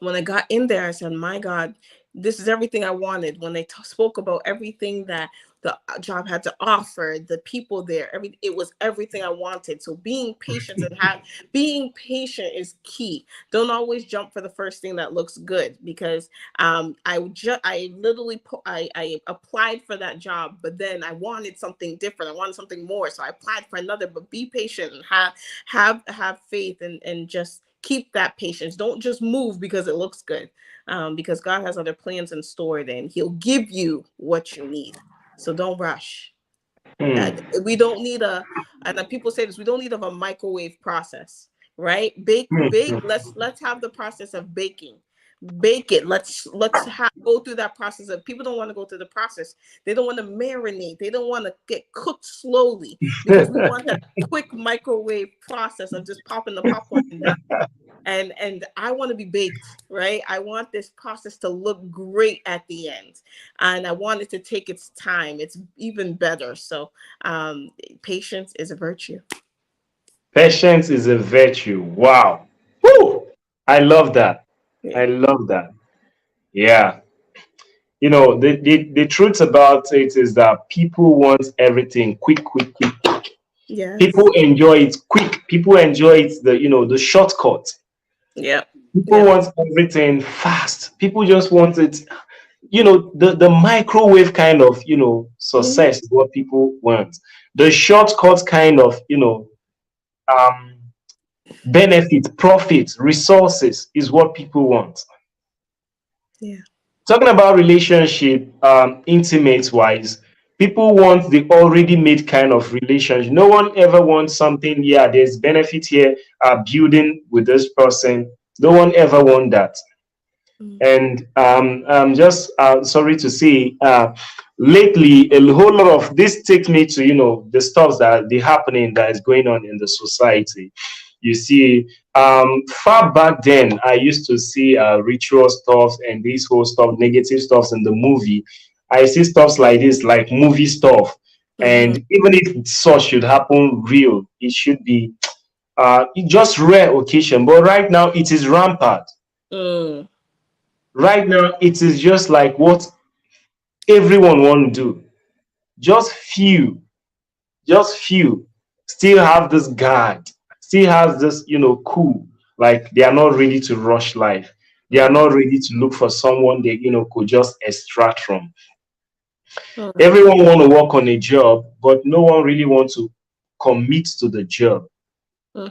[SPEAKER 2] when I got in there, I said, "My God, this is everything I wanted." When they spoke about everything that the job had to offer, the people there, it was everything I wanted. So being patient is key. Don't always jump for the first thing that looks good because I literally I applied for that job, but then I wanted something different. I wanted something more, so I applied for another. But be patient and have faith and just keep that patience. Don't just move because it looks good, because God has other plans in store. Then He'll give you what you need. So don't rush. Uh,
[SPEAKER 1] Hmm.
[SPEAKER 2] we don't need and people say this. We don't need a microwave process, right? Bake.
[SPEAKER 1] Hmm.
[SPEAKER 2] Let's have the process of baking. Bake it. Go through that process. Of people don't want to go through the process. They don't want to marinate. They don't want to get cooked slowly because we want that quick microwave process of just popping the popcorn and done. And I want to be baked, right? I want this process to look great at the end, and I want it to take its time. It's even better. So, patience is a virtue.
[SPEAKER 1] Patience is a virtue. Wow. Woo! I love that.
[SPEAKER 2] Yeah.
[SPEAKER 1] I love that. Yeah. The truth about it is that people want everything quick, quick, quick, quick. People
[SPEAKER 2] Yes.
[SPEAKER 1] enjoy it quick. People enjoy it the shortcut.
[SPEAKER 2] Yep.
[SPEAKER 1] People
[SPEAKER 2] Yeah.
[SPEAKER 1] want everything fast. People just want it, the microwave kind of,
[SPEAKER 2] Hmm.
[SPEAKER 1] success is what people want. The shortcut kind of, um, benefit, profit, resources is what people want.
[SPEAKER 2] Yeah.
[SPEAKER 1] Talking about relationship, intimate wise, people want the already made kind of relationship. No one ever wants something, yeah, there's benefit here, building with this person. No one ever want that.
[SPEAKER 2] Mm.
[SPEAKER 1] And I'm just sorry to say, lately a whole lot of this takes me to, the stuff that the happening that is going on in the society. You see, far back then I used to see ritual stuff and these whole stuff, negative stuffs in the movie. I see stuffs like this, like movie stuff.
[SPEAKER 2] Hmm.
[SPEAKER 1] And even if such should happen real, it should be just rare occasion. But right now it is rampant.
[SPEAKER 2] Mm.
[SPEAKER 1] Right now it is just like what everyone want to do. Just few, just few still have this guard, still has this, cool, like they are not ready to rush life. They are
[SPEAKER 2] Mm.
[SPEAKER 1] not ready to look for someone they, could just extract from.
[SPEAKER 2] Mm.
[SPEAKER 1] Everyone want to work on a job, but no one really want to commit to the job.
[SPEAKER 2] Hmm.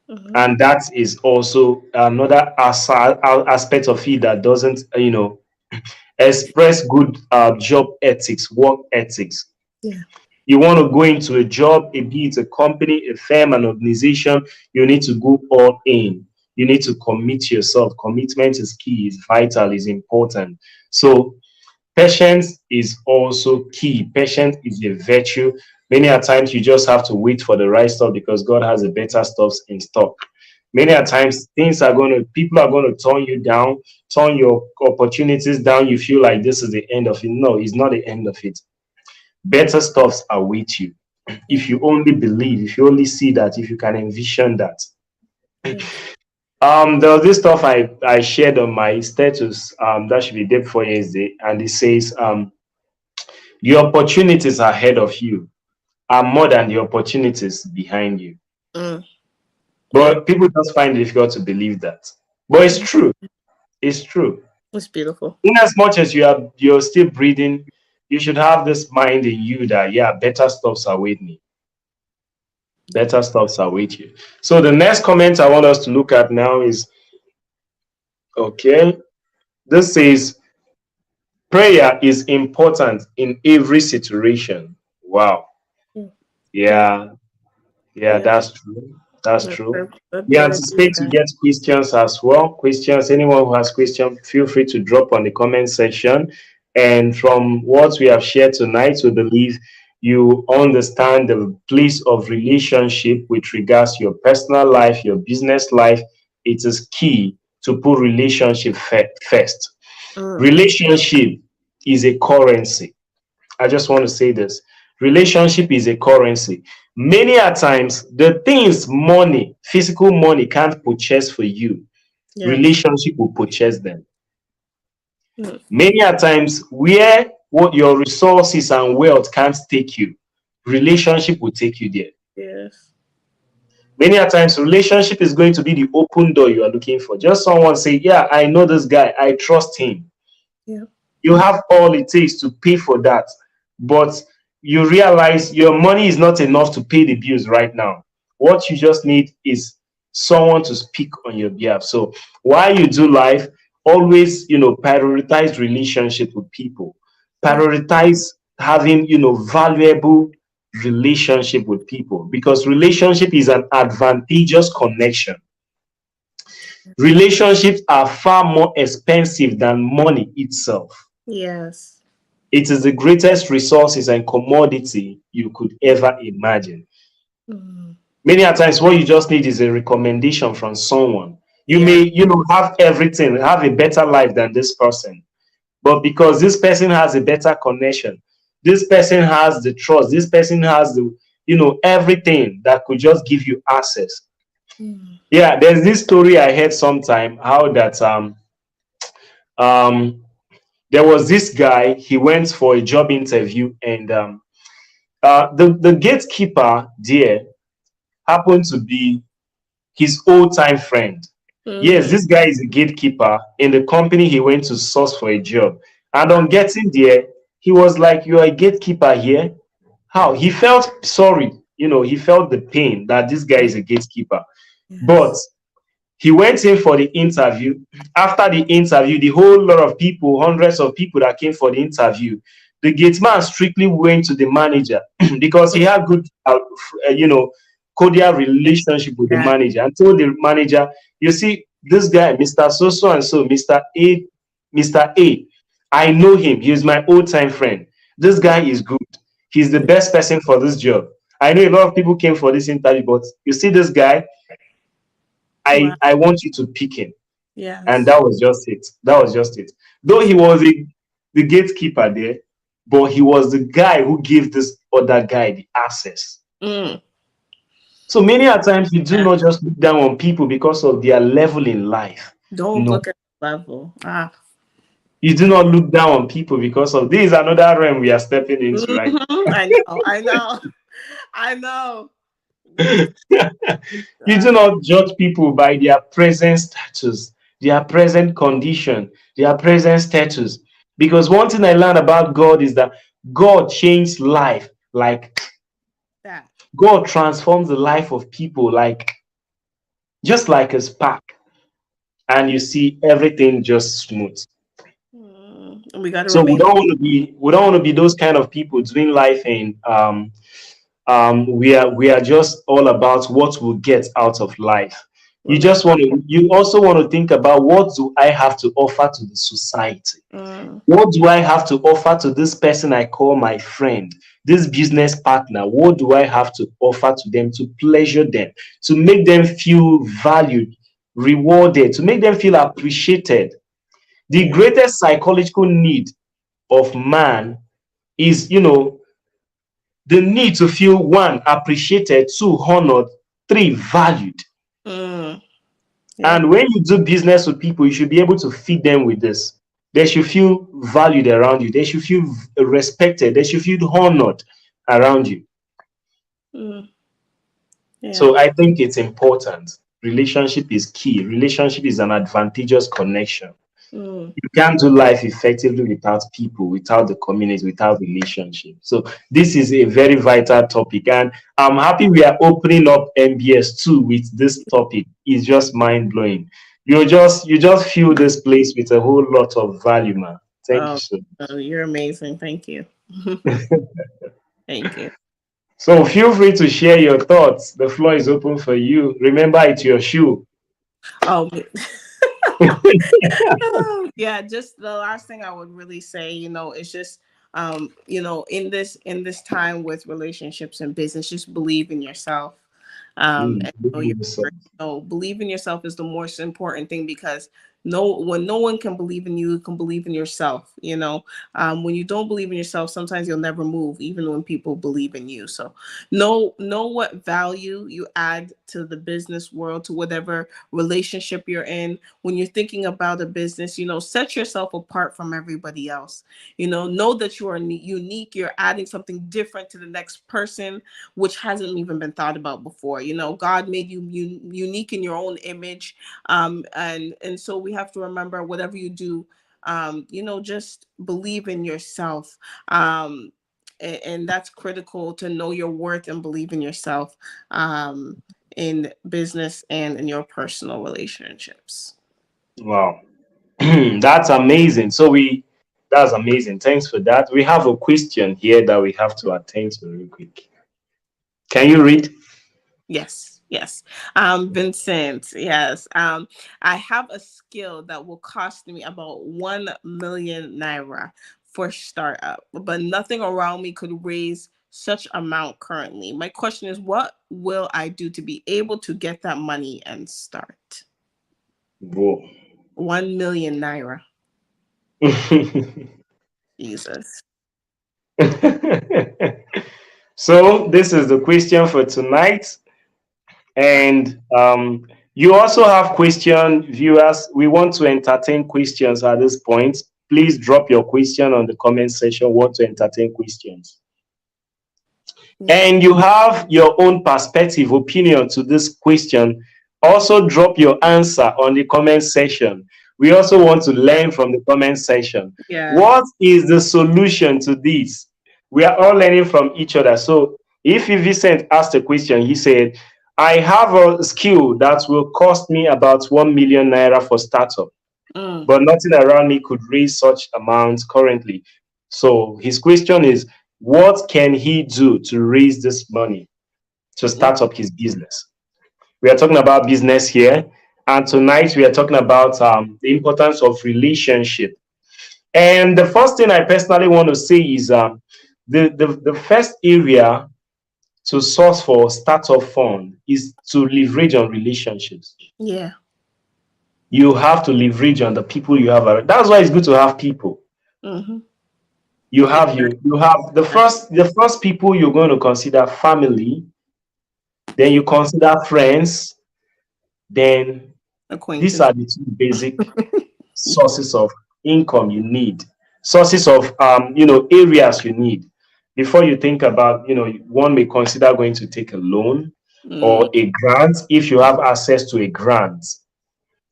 [SPEAKER 2] Hmm.
[SPEAKER 1] And that is also another aspect of it that doesn't, express good job ethics, work ethics.
[SPEAKER 2] Yeah.
[SPEAKER 1] You want to go into a job, be it a company, a firm, an organization, you need to go all in. You need to commit yourself. Commitment is key, is vital, is important. So patience is also key. Patience is a virtue. Many a times you just have to wait for the right stuff because God has a better stuff in stock. Many a
[SPEAKER 2] Yeah.
[SPEAKER 1] times people are going to turn you down, turn your opportunities down. You feel like this is the end of it. No, it's not the end of it. Better stuffs await you.
[SPEAKER 2] Yeah.
[SPEAKER 1] If you only believe, if you only see that, if you can envision that.
[SPEAKER 2] Yes.
[SPEAKER 1] There was this stuff I shared on my status, that should be day before yesterday, and it says, the opportunities ahead of you are more than the opportunities behind you.
[SPEAKER 2] Mm. Yeah.
[SPEAKER 1] But people just find it difficult to believe that. But it's
[SPEAKER 2] Mm.
[SPEAKER 1] true. It's true.
[SPEAKER 2] It's beautiful.
[SPEAKER 1] In as much as you're still breathing, you should have this mind in you that, yeah, better stuffs await me. Better stuffs await you. So the next comment I want us to look at now is, okay, this says prayer is important in every situation. Wow.
[SPEAKER 2] Mm. Yeah.
[SPEAKER 1] Yeah. Yeah,
[SPEAKER 2] Yeah.
[SPEAKER 1] that's true. That's
[SPEAKER 2] I,
[SPEAKER 1] true.
[SPEAKER 2] I
[SPEAKER 1] We
[SPEAKER 2] totally agree
[SPEAKER 1] anticipate
[SPEAKER 2] with
[SPEAKER 1] to
[SPEAKER 2] that.
[SPEAKER 1] get questions as well. Questions, anyone who has questions, feel free to drop on the comment section. And from what we have shared tonight, we believe you understand the place of relationship with regards to your personal life, your business life. It is key to put relationship first.
[SPEAKER 2] Mm.
[SPEAKER 1] Relationship is a currency. I just want to say this. Relationship is a currency. Many a times, the things money, physical money can't purchase for you,
[SPEAKER 2] Yes.
[SPEAKER 1] relationship will purchase them.
[SPEAKER 2] Mm.
[SPEAKER 1] Many a times, where what your resources and wealth can't take you, relationship will take you there.
[SPEAKER 2] Yes.
[SPEAKER 1] Many a times, relationship is going to be the open door you are looking for. Just someone say, yeah, I know this guy, I trust him.
[SPEAKER 2] Yeah.
[SPEAKER 1] You have all it takes to pay for that, but you realize your money is not enough to pay the bills right now. What you just need is someone to speak on your behalf. So while you do life, always, prioritize relationship with people.
[SPEAKER 2] Yeah.
[SPEAKER 1] Prioritize having, valuable relationship with people, because relationship is an advantageous connection. Relationships are far more expensive than money itself.
[SPEAKER 2] Yes.
[SPEAKER 1] It is the greatest resources and commodity you could ever imagine.
[SPEAKER 2] Mm.
[SPEAKER 1] Many a times, what you just need is a recommendation from someone. You
[SPEAKER 2] Yeah.
[SPEAKER 1] may, have everything, have a better life than this person, but because this person has a better connection, this person has the trust, this person has the, everything that could just give you access.
[SPEAKER 2] Mm.
[SPEAKER 1] Yeah, there's this story I heard sometime how that um there was this guy, he went for a job interview, and the gatekeeper there happened to be his old time friend. Yes,
[SPEAKER 2] Mm-hmm.
[SPEAKER 1] this guy is a gatekeeper in the company he went to source for a job. And on getting there, he was like, "You are a gatekeeper here." How? He felt sorry. He felt the pain that this guy is a gatekeeper. But
[SPEAKER 2] Yes.
[SPEAKER 1] he went in for the interview. After the interview, the whole lot of people, hundreds of people that came for the interview, the gate man strictly went to the manager because he had good, cordial relationship with the
[SPEAKER 2] Yeah.
[SPEAKER 1] manager, and told the manager, "You see, this guy, Mr. So so and so, Mr. A, I know him. He is my old time friend. This guy is good. He's the best person for this job. I know a lot of people came for this interview, but you see this guy,
[SPEAKER 2] Wow.
[SPEAKER 1] I want you to pick him." And
[SPEAKER 2] Yes.
[SPEAKER 1] that was just it. That was just it. Though he was the gatekeeper there, but he was the guy who gave this other guy the access.
[SPEAKER 2] Mm.
[SPEAKER 1] So many a times we do
[SPEAKER 2] Yeah.
[SPEAKER 1] not just look down on people because of their level in life.
[SPEAKER 2] Don't
[SPEAKER 1] No,
[SPEAKER 2] look at the level.
[SPEAKER 1] you do not look down on people because of this is another realm we are stepping into, right?
[SPEAKER 2] Mhm. I know. I know. I know. This.
[SPEAKER 1] You do not judge people by their present status, their present condition, their present status. Because one thing I learned about God is that God changed life. Like
[SPEAKER 2] That.
[SPEAKER 1] God transforms the life of people, like just like a spark, and you see everything just smooth.
[SPEAKER 2] We got to
[SPEAKER 1] So we
[SPEAKER 2] remain.
[SPEAKER 1] don't want to be we don't want to be those kind of people doing life in we are just all about what we'll get out of life.
[SPEAKER 2] We're not.
[SPEAKER 1] You also want to think about, what do I have to offer to the society?
[SPEAKER 2] Mm,
[SPEAKER 1] What do I have to offer to this person I call my friend, this business partner? What do I have to offer to them to pleasure them, to make them feel valued, rewarded, to make them feel appreciated? The
[SPEAKER 2] yeah.
[SPEAKER 1] greatest psychological need of man is, the need to feel, one, appreciated, two, honored, three, valued.
[SPEAKER 2] Mm, yep.
[SPEAKER 1] And when you do business with people, you should be able to feed them with this. They should feel valued around you. They should feel respected. They should feel honored around you.
[SPEAKER 2] Mm, yeah.
[SPEAKER 1] So I think it's important. Relationship is key. Relationship is an advantageous connection.
[SPEAKER 2] Mm.
[SPEAKER 1] You can't do life effectively without people, without the community, without relationship. So this is a very vital topic, and I'm happy we are opening up MBS too with this topic. It's just mind blowing. You just fill this place with a whole lot of value, man. Thank you
[SPEAKER 2] Oh,
[SPEAKER 1] so
[SPEAKER 2] oh, you're amazing. Thank you.
[SPEAKER 1] much.
[SPEAKER 2] Thank you.
[SPEAKER 1] So feel free to share your thoughts. The floor is open for you. Remember, it's your shoe.
[SPEAKER 2] Oh, oh, yeah, just the last thing I would really say, is just in this time with relationships and business, just believe in yourself. And know your
[SPEAKER 1] So,
[SPEAKER 2] worth. Believe in yourself is the most important thing, because when no one can believe in you, you can believe in yourself. When you don't believe in yourself, sometimes you'll never move, even when people believe in you. So know what value you add to the business world, to whatever relationship you're in. When you're thinking about a business, set yourself apart from everybody else. Know that you are unique. You're adding something different to the next person, which hasn't even been thought about before. God made you unique in your own image. And so we have to remember, whatever you do, just believe in yourself. And that's critical, to know your worth and believe in yourself, in business and in your personal relationships.
[SPEAKER 1] wow. That's amazing. That's amazing. Thanks for that. We have a question here that we have to attend to real quick. Can you read?
[SPEAKER 2] Yes, yes. Vincent, yes. I have a skill that will cost me about 1 million naira for startup, but nothing around me could raise such amount currently. My question is, what will I do to be able to get that money and start?
[SPEAKER 1] Whoa.
[SPEAKER 2] 1 million naira. Jesus.
[SPEAKER 1] So this is the question for tonight.
[SPEAKER 2] Uh,
[SPEAKER 1] And you also have question, viewers. We want to entertain questions at this point. Please drop your question on the comment section. We want to entertain questions.
[SPEAKER 2] yeah.
[SPEAKER 1] And you have your own perspective, opinion to this question Also drop your answer on the comment section. We also want to learn from the comment section.
[SPEAKER 2] Yeah.
[SPEAKER 1] What is the solution to this? We are all learning from each other. So if Vincent asked a question, he said, I have a skill that will cost me about 1 million naira for startup,
[SPEAKER 2] Mm.
[SPEAKER 1] but nothing around me could raise such amounts currently. So his question is, what can he do to raise this money to start up his business? We are talking about business here, and tonight we are talking about the importance of relationship. And the first thing I personally want to say is the first area to source for startup fund is to leverage on relationships.
[SPEAKER 2] Yeah.
[SPEAKER 1] You have to leverage on the people you have around. That's why it's good to have people.
[SPEAKER 2] Mm-hmm.
[SPEAKER 1] You have the first people you're going to consider family, then you consider friends, then these
[SPEAKER 2] Acquaintance.
[SPEAKER 1] are the two basic sources of income you need, sources of areas you need before you think about, one may consider going to take a loan
[SPEAKER 2] Mm.
[SPEAKER 1] or a grant. If you have access to a grant,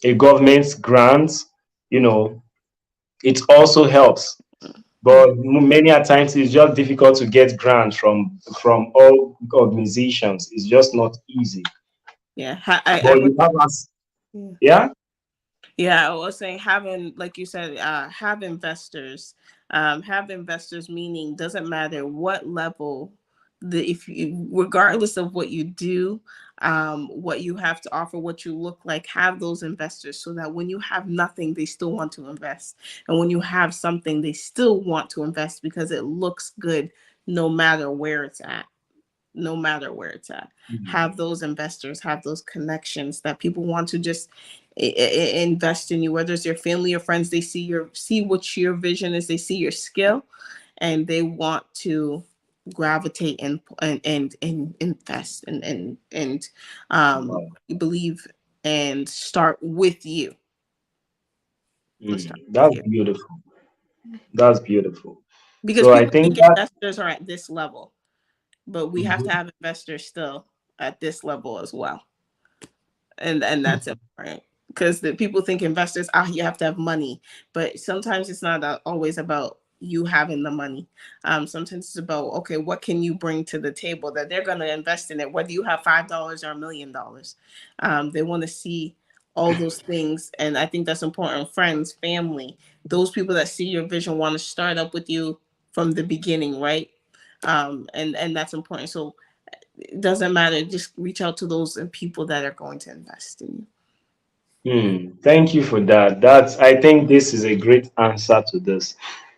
[SPEAKER 1] a government grant, you know it also helps.
[SPEAKER 2] Yeah.
[SPEAKER 1] But many a times it's just difficult to get grants from all organizations. It's just not easy.
[SPEAKER 2] Yeah. I
[SPEAKER 1] But
[SPEAKER 2] would.
[SPEAKER 1] you have us,
[SPEAKER 2] Yeah.
[SPEAKER 1] yeah.
[SPEAKER 2] Yeah, I was saying having, like you said, have investors. Have investors meaning doesn't matter what level, the if you, regardless of what you do, what you have to offer, what you look like, have those investors so that when you have nothing, they still want to invest, and when you have something, they still want to invest because it looks good, no matter where it's at. No matter where it's at, have those investors, have those connections that people want to just invest in you, whether it's your family or friends. They see what your vision is, they see your skill, and they want to gravitate and invest and
[SPEAKER 1] Wow.
[SPEAKER 2] believe and start with you. Let's start with
[SPEAKER 1] That's
[SPEAKER 2] you,
[SPEAKER 1] beautiful. That's beautiful.
[SPEAKER 2] because
[SPEAKER 1] So I
[SPEAKER 2] people
[SPEAKER 1] think
[SPEAKER 2] think
[SPEAKER 1] that.
[SPEAKER 2] investors are at this level, but we have to
[SPEAKER 1] Mhm.
[SPEAKER 2] have investors still at this level as well. And that's important, because the people think investors, you have to have money, but sometimes it's not always about you having the money. Sometimes it's about, okay, what can you bring to the table that they're going to invest in it, whether you have $5 or $1 million. They want to see all those things, and I think that's important. Friends, family, those people that see your vision want to start up with you from the beginning, right? And that's important. So it doesn't matter. Just reach out to those people that are going to invest in
[SPEAKER 1] Thank you for that. I think this is a great answer to this.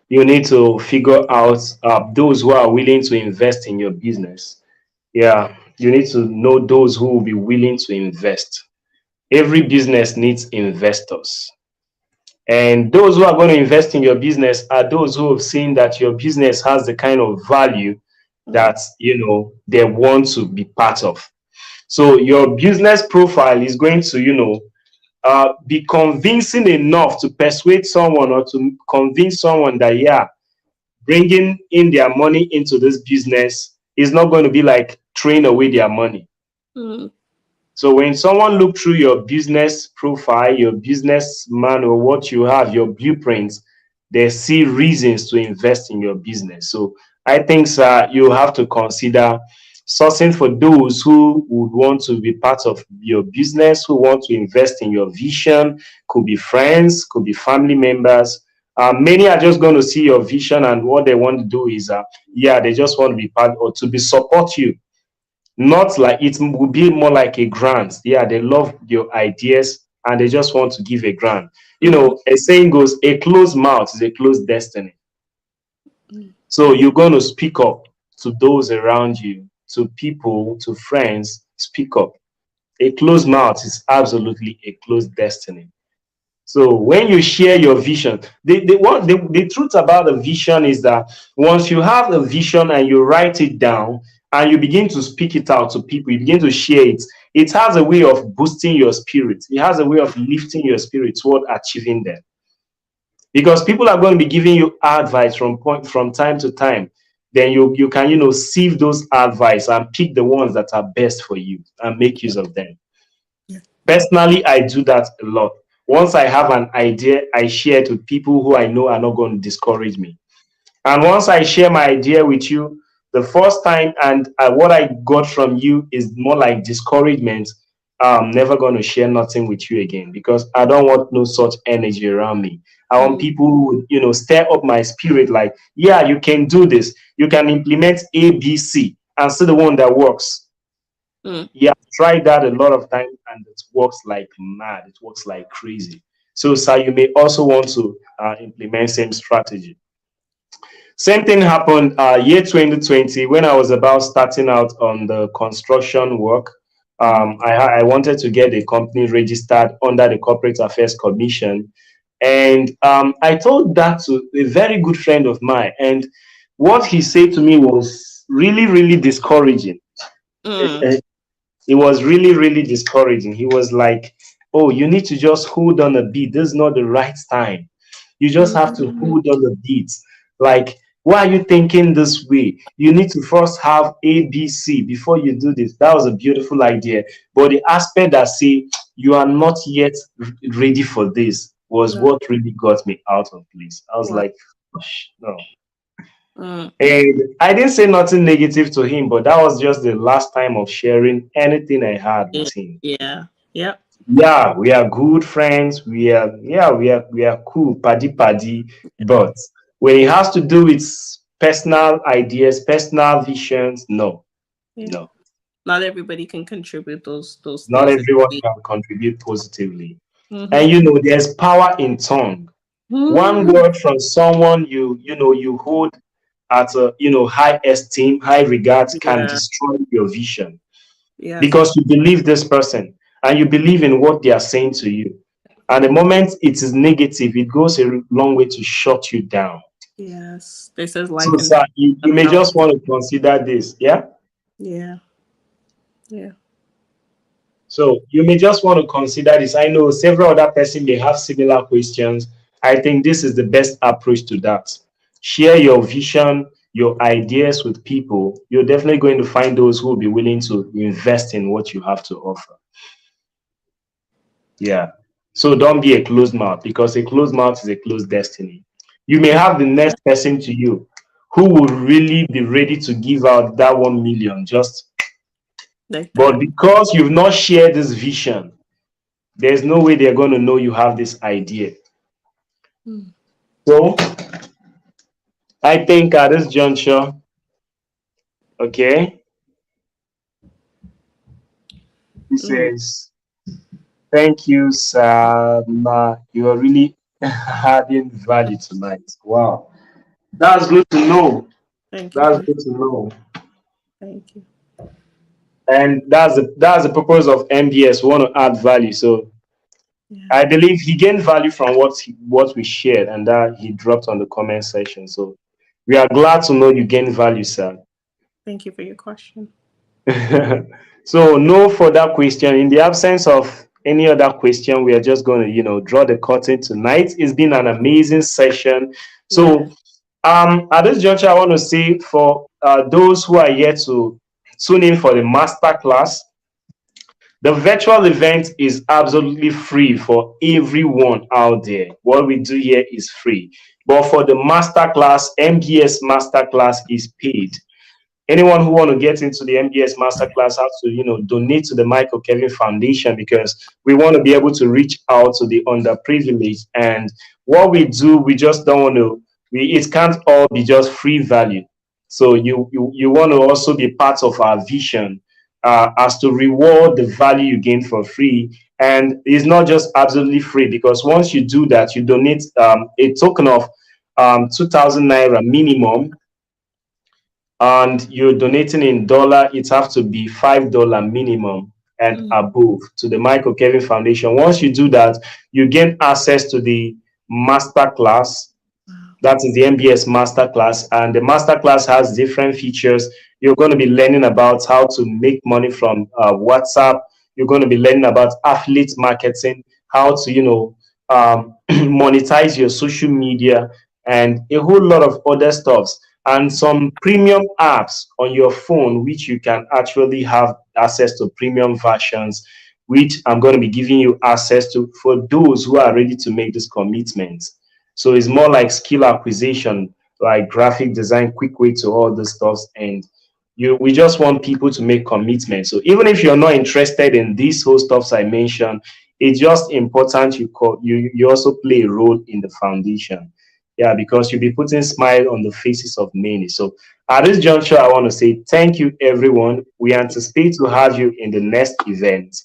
[SPEAKER 1] You need to figure out those who are willing to invest in your business. Yeah, you need to know those who will be willing to invest. Every business needs investors. And those who are going to invest in your business are those who have seen that your business has the kind of value
[SPEAKER 2] you.
[SPEAKER 1] that they want to be part of. So your business profile is going to be convincing enough to persuade someone or to convince someone that, yeah, bringing in their money into this business is not going to be like throwing away their money.
[SPEAKER 2] Mm.
[SPEAKER 1] So when someone look through your business profile, your business manual, what you have, your blueprints, they see reasons to invest in your business. So I think, sir, you have to consider sourcing for those who would want to be part of your business, who want to invest in your vision. Could be friends, could be family members. Many are just going to see your vision, and what they want to do is, yeah, they just want to be part or to be support you. Not like it will be more like a grant. Yeah, they love your ideas and they just want to give a grant.
[SPEAKER 2] Mhm.
[SPEAKER 1] A saying goes, a closed mouth is a closed destiny.
[SPEAKER 2] Mm.
[SPEAKER 1] So you're going to speak up to those around you, to people, to friends. Speak up. A closed mouth is absolutely a closed destiny. So when you share your vision, the truth about the vision is that once you have a vision and you write it down and you begin to speak it out to people, you begin to share it, it has a way of boosting your spirit. It has a way of lifting your spirit toward achieving them. Because people are going to be giving you advice from time to time. Then you can sieve those advice and pick the ones that are best for you and make use of them. Personally, I do that a lot. Once I have an idea, I share it with people who I know are not going to discourage me. And once I share my idea with you, the first time, and what I got from you is more like discouragement. I'm never going to share nothing with you again because I don't want no such energy around me. I want
[SPEAKER 2] Mm,
[SPEAKER 1] people who, stir up my spirit like, yeah, you can do this. You can implement A, B, C, and see the one that works.
[SPEAKER 2] mm,
[SPEAKER 1] Yeah, I've tried that a lot of times and it works like mad. It works like crazy. So, sir, you may also want to implement same strategy. Same thing happened year 2020 when I was about starting out on the construction work.
[SPEAKER 2] mhm,
[SPEAKER 1] I wanted to get a company registered under the Corporate Affairs Commission. And I told that to a very good friend of mine. And what he said to me was really, really discouraging.
[SPEAKER 2] mm,
[SPEAKER 1] It was really, really discouraging. He was like, "Oh, you need to just hold on a bit. This is not the right time. You just have to
[SPEAKER 2] mm,
[SPEAKER 1] hold on a bit. Like, why are you thinking this way? You need to first have A, B, C before you do this." That was a beautiful idea. But the aspect that say you are not yet ready for this was
[SPEAKER 2] no,
[SPEAKER 1] what really got me out of place. I was
[SPEAKER 2] wow,
[SPEAKER 1] like, "Gosh, no."
[SPEAKER 2] mm,
[SPEAKER 1] And I didn't say nothing negative to him, but that was just the last time of sharing anything I had
[SPEAKER 2] yeah,
[SPEAKER 1] with him.
[SPEAKER 2] yeah, yep,
[SPEAKER 1] Yeah, we are good friends. We are cool, paddy paddy. But when it has to do with personal ideas, personal visions, no,
[SPEAKER 2] yeah.
[SPEAKER 1] no.
[SPEAKER 2] Not everybody can contribute those
[SPEAKER 1] Not
[SPEAKER 2] things.
[SPEAKER 1] everyone can contribute positively. And
[SPEAKER 2] Mm-hmm.
[SPEAKER 1] there's power in tongue. One
[SPEAKER 2] Mm-hmm.
[SPEAKER 1] word from someone you hold at a high esteem, high regards can
[SPEAKER 2] Yeah,
[SPEAKER 1] destroy your vision
[SPEAKER 2] yes,
[SPEAKER 1] because you believe this person and you believe in what they are saying to you. And the moment it is negative, it goes a long way to shut you down.
[SPEAKER 2] yes. They says
[SPEAKER 1] So,
[SPEAKER 2] life and
[SPEAKER 1] sir, you
[SPEAKER 2] the
[SPEAKER 1] may
[SPEAKER 2] power.
[SPEAKER 1] just want to consider this. Yeah.
[SPEAKER 2] Yeah, yeah,
[SPEAKER 1] So you may just want to consider this. I know several other persons may have similar questions. I think this is the best approach to that. Share your vision, your ideas with people. You're definitely going to find those who will be willing to invest in what you have to offer. Yeah. So don't be a closed mouth because a closed mouth is a closed destiny. You may have the next person to you who will really be ready to give out that 1 million just,
[SPEAKER 2] like
[SPEAKER 1] but
[SPEAKER 2] that.
[SPEAKER 1] because you've not shared this vision, there's no way they're going to know you have this idea.
[SPEAKER 2] Mm,
[SPEAKER 1] So I think at this juncture, okay, he
[SPEAKER 2] mm.
[SPEAKER 1] says, thank you, Sama. You are really adding value tonight. Wow. That's good to know.
[SPEAKER 2] Thank you
[SPEAKER 1] That's
[SPEAKER 2] for
[SPEAKER 1] good to know.
[SPEAKER 2] thank you.
[SPEAKER 1] And that's the purpose of MBS. We want to add value. So
[SPEAKER 2] Yeah,
[SPEAKER 1] I believe he gained value from what we shared and that he dropped on the comment section. So we are glad to know you gain value, sir.
[SPEAKER 2] thank you for your question.
[SPEAKER 1] So no further question. In the absence of any other question, we are just going to, draw the curtain tonight. It's been an amazing session.
[SPEAKER 2] Yeah.
[SPEAKER 1] So at this juncture, I want to say for those who are yet to tune in for the master class, the virtual event is absolutely free for everyone out there. What we do here is free. But for the master class, MBS master class is paid. Anyone who want to get into the MBS masterclass has to, donate to the Michael Kevin Foundation because we want to be able to reach out to the underprivileged. And what we do, we just don't want to. It can't all be just free value. So you want to also be part of our vision as to reward the value you gain for free. And it's not just absolutely free because once you do that, you donate a token of 2,000 naira minimum and you're donating in dollar, it has to be $5 minimum and
[SPEAKER 2] Mm.
[SPEAKER 1] above to the Michael Kevin Foundation. Once you do that, you gain access to the master class.
[SPEAKER 2] Wow.
[SPEAKER 1] That is the MBS master class, and the master class has different features. You're going to be learning about how to make money from WhatsApp. You're going to be learning about affiliate marketing, how to monetize your social media, and a whole lot of other stuffs, and some premium apps on your phone, which you can actually have access to premium versions. which I'm going to be giving you access to for those who are ready to make this commitment. So it's more like skill acquisition, like graphic design, quick way to all this stuff. And we just want people to make commitment. So even if you're not interested in these whole stuffs I mentioned, it's just important you also play a role in the foundation. Yeah, because you'll be putting smile on the faces of many. So at this juncture, I want to say thank you, everyone. We anticipate to have you in the next event.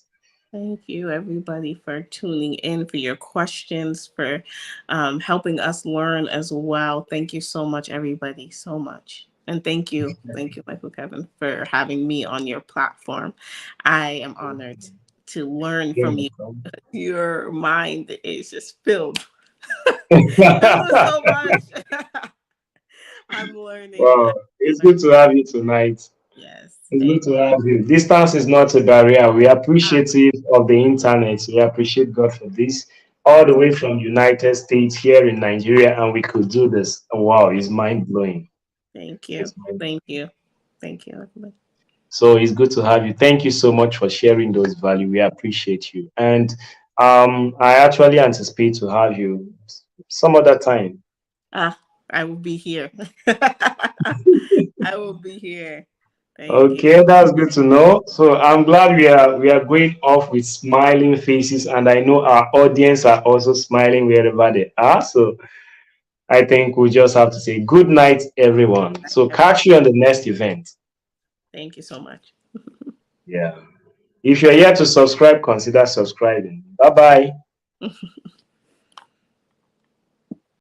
[SPEAKER 2] Thank you, everybody, for tuning in, for your questions, for helping us learn as well. Thank you so much, everybody, so much. And thank you, Michael Kevin, for having me on your platform. I am honored to learn from you. Your mind is just filled, filled with so much. I'm learning.
[SPEAKER 1] Wow, it's good to have you tonight.
[SPEAKER 2] Yes,
[SPEAKER 1] It's good
[SPEAKER 2] thank
[SPEAKER 1] to have you. Distance is not a barrier. We
[SPEAKER 2] you.
[SPEAKER 1] appreciate it of the internet. We appreciate God for this. All the way from United States here in Nigeria, and we could do this. Wow, it's mind blowing.
[SPEAKER 2] Thank you.
[SPEAKER 1] It's mind.
[SPEAKER 2] Thank you. Thank you, everybody.
[SPEAKER 1] So it's good to have you. Thank you so much for sharing those value. We appreciate you. And I actually anticipate to have you some other time.
[SPEAKER 2] Ah, I will be here. I will be here. Thank you.
[SPEAKER 1] Okay, that's good to know. So I'm glad we are going off with smiling faces, and I know our audience are also smiling wherever they are. So I think we just have to say good night, everyone. So catch you on the next event.
[SPEAKER 2] Thank you so much.
[SPEAKER 1] Yeah. If you're here to subscribe, consider subscribing. Bye bye.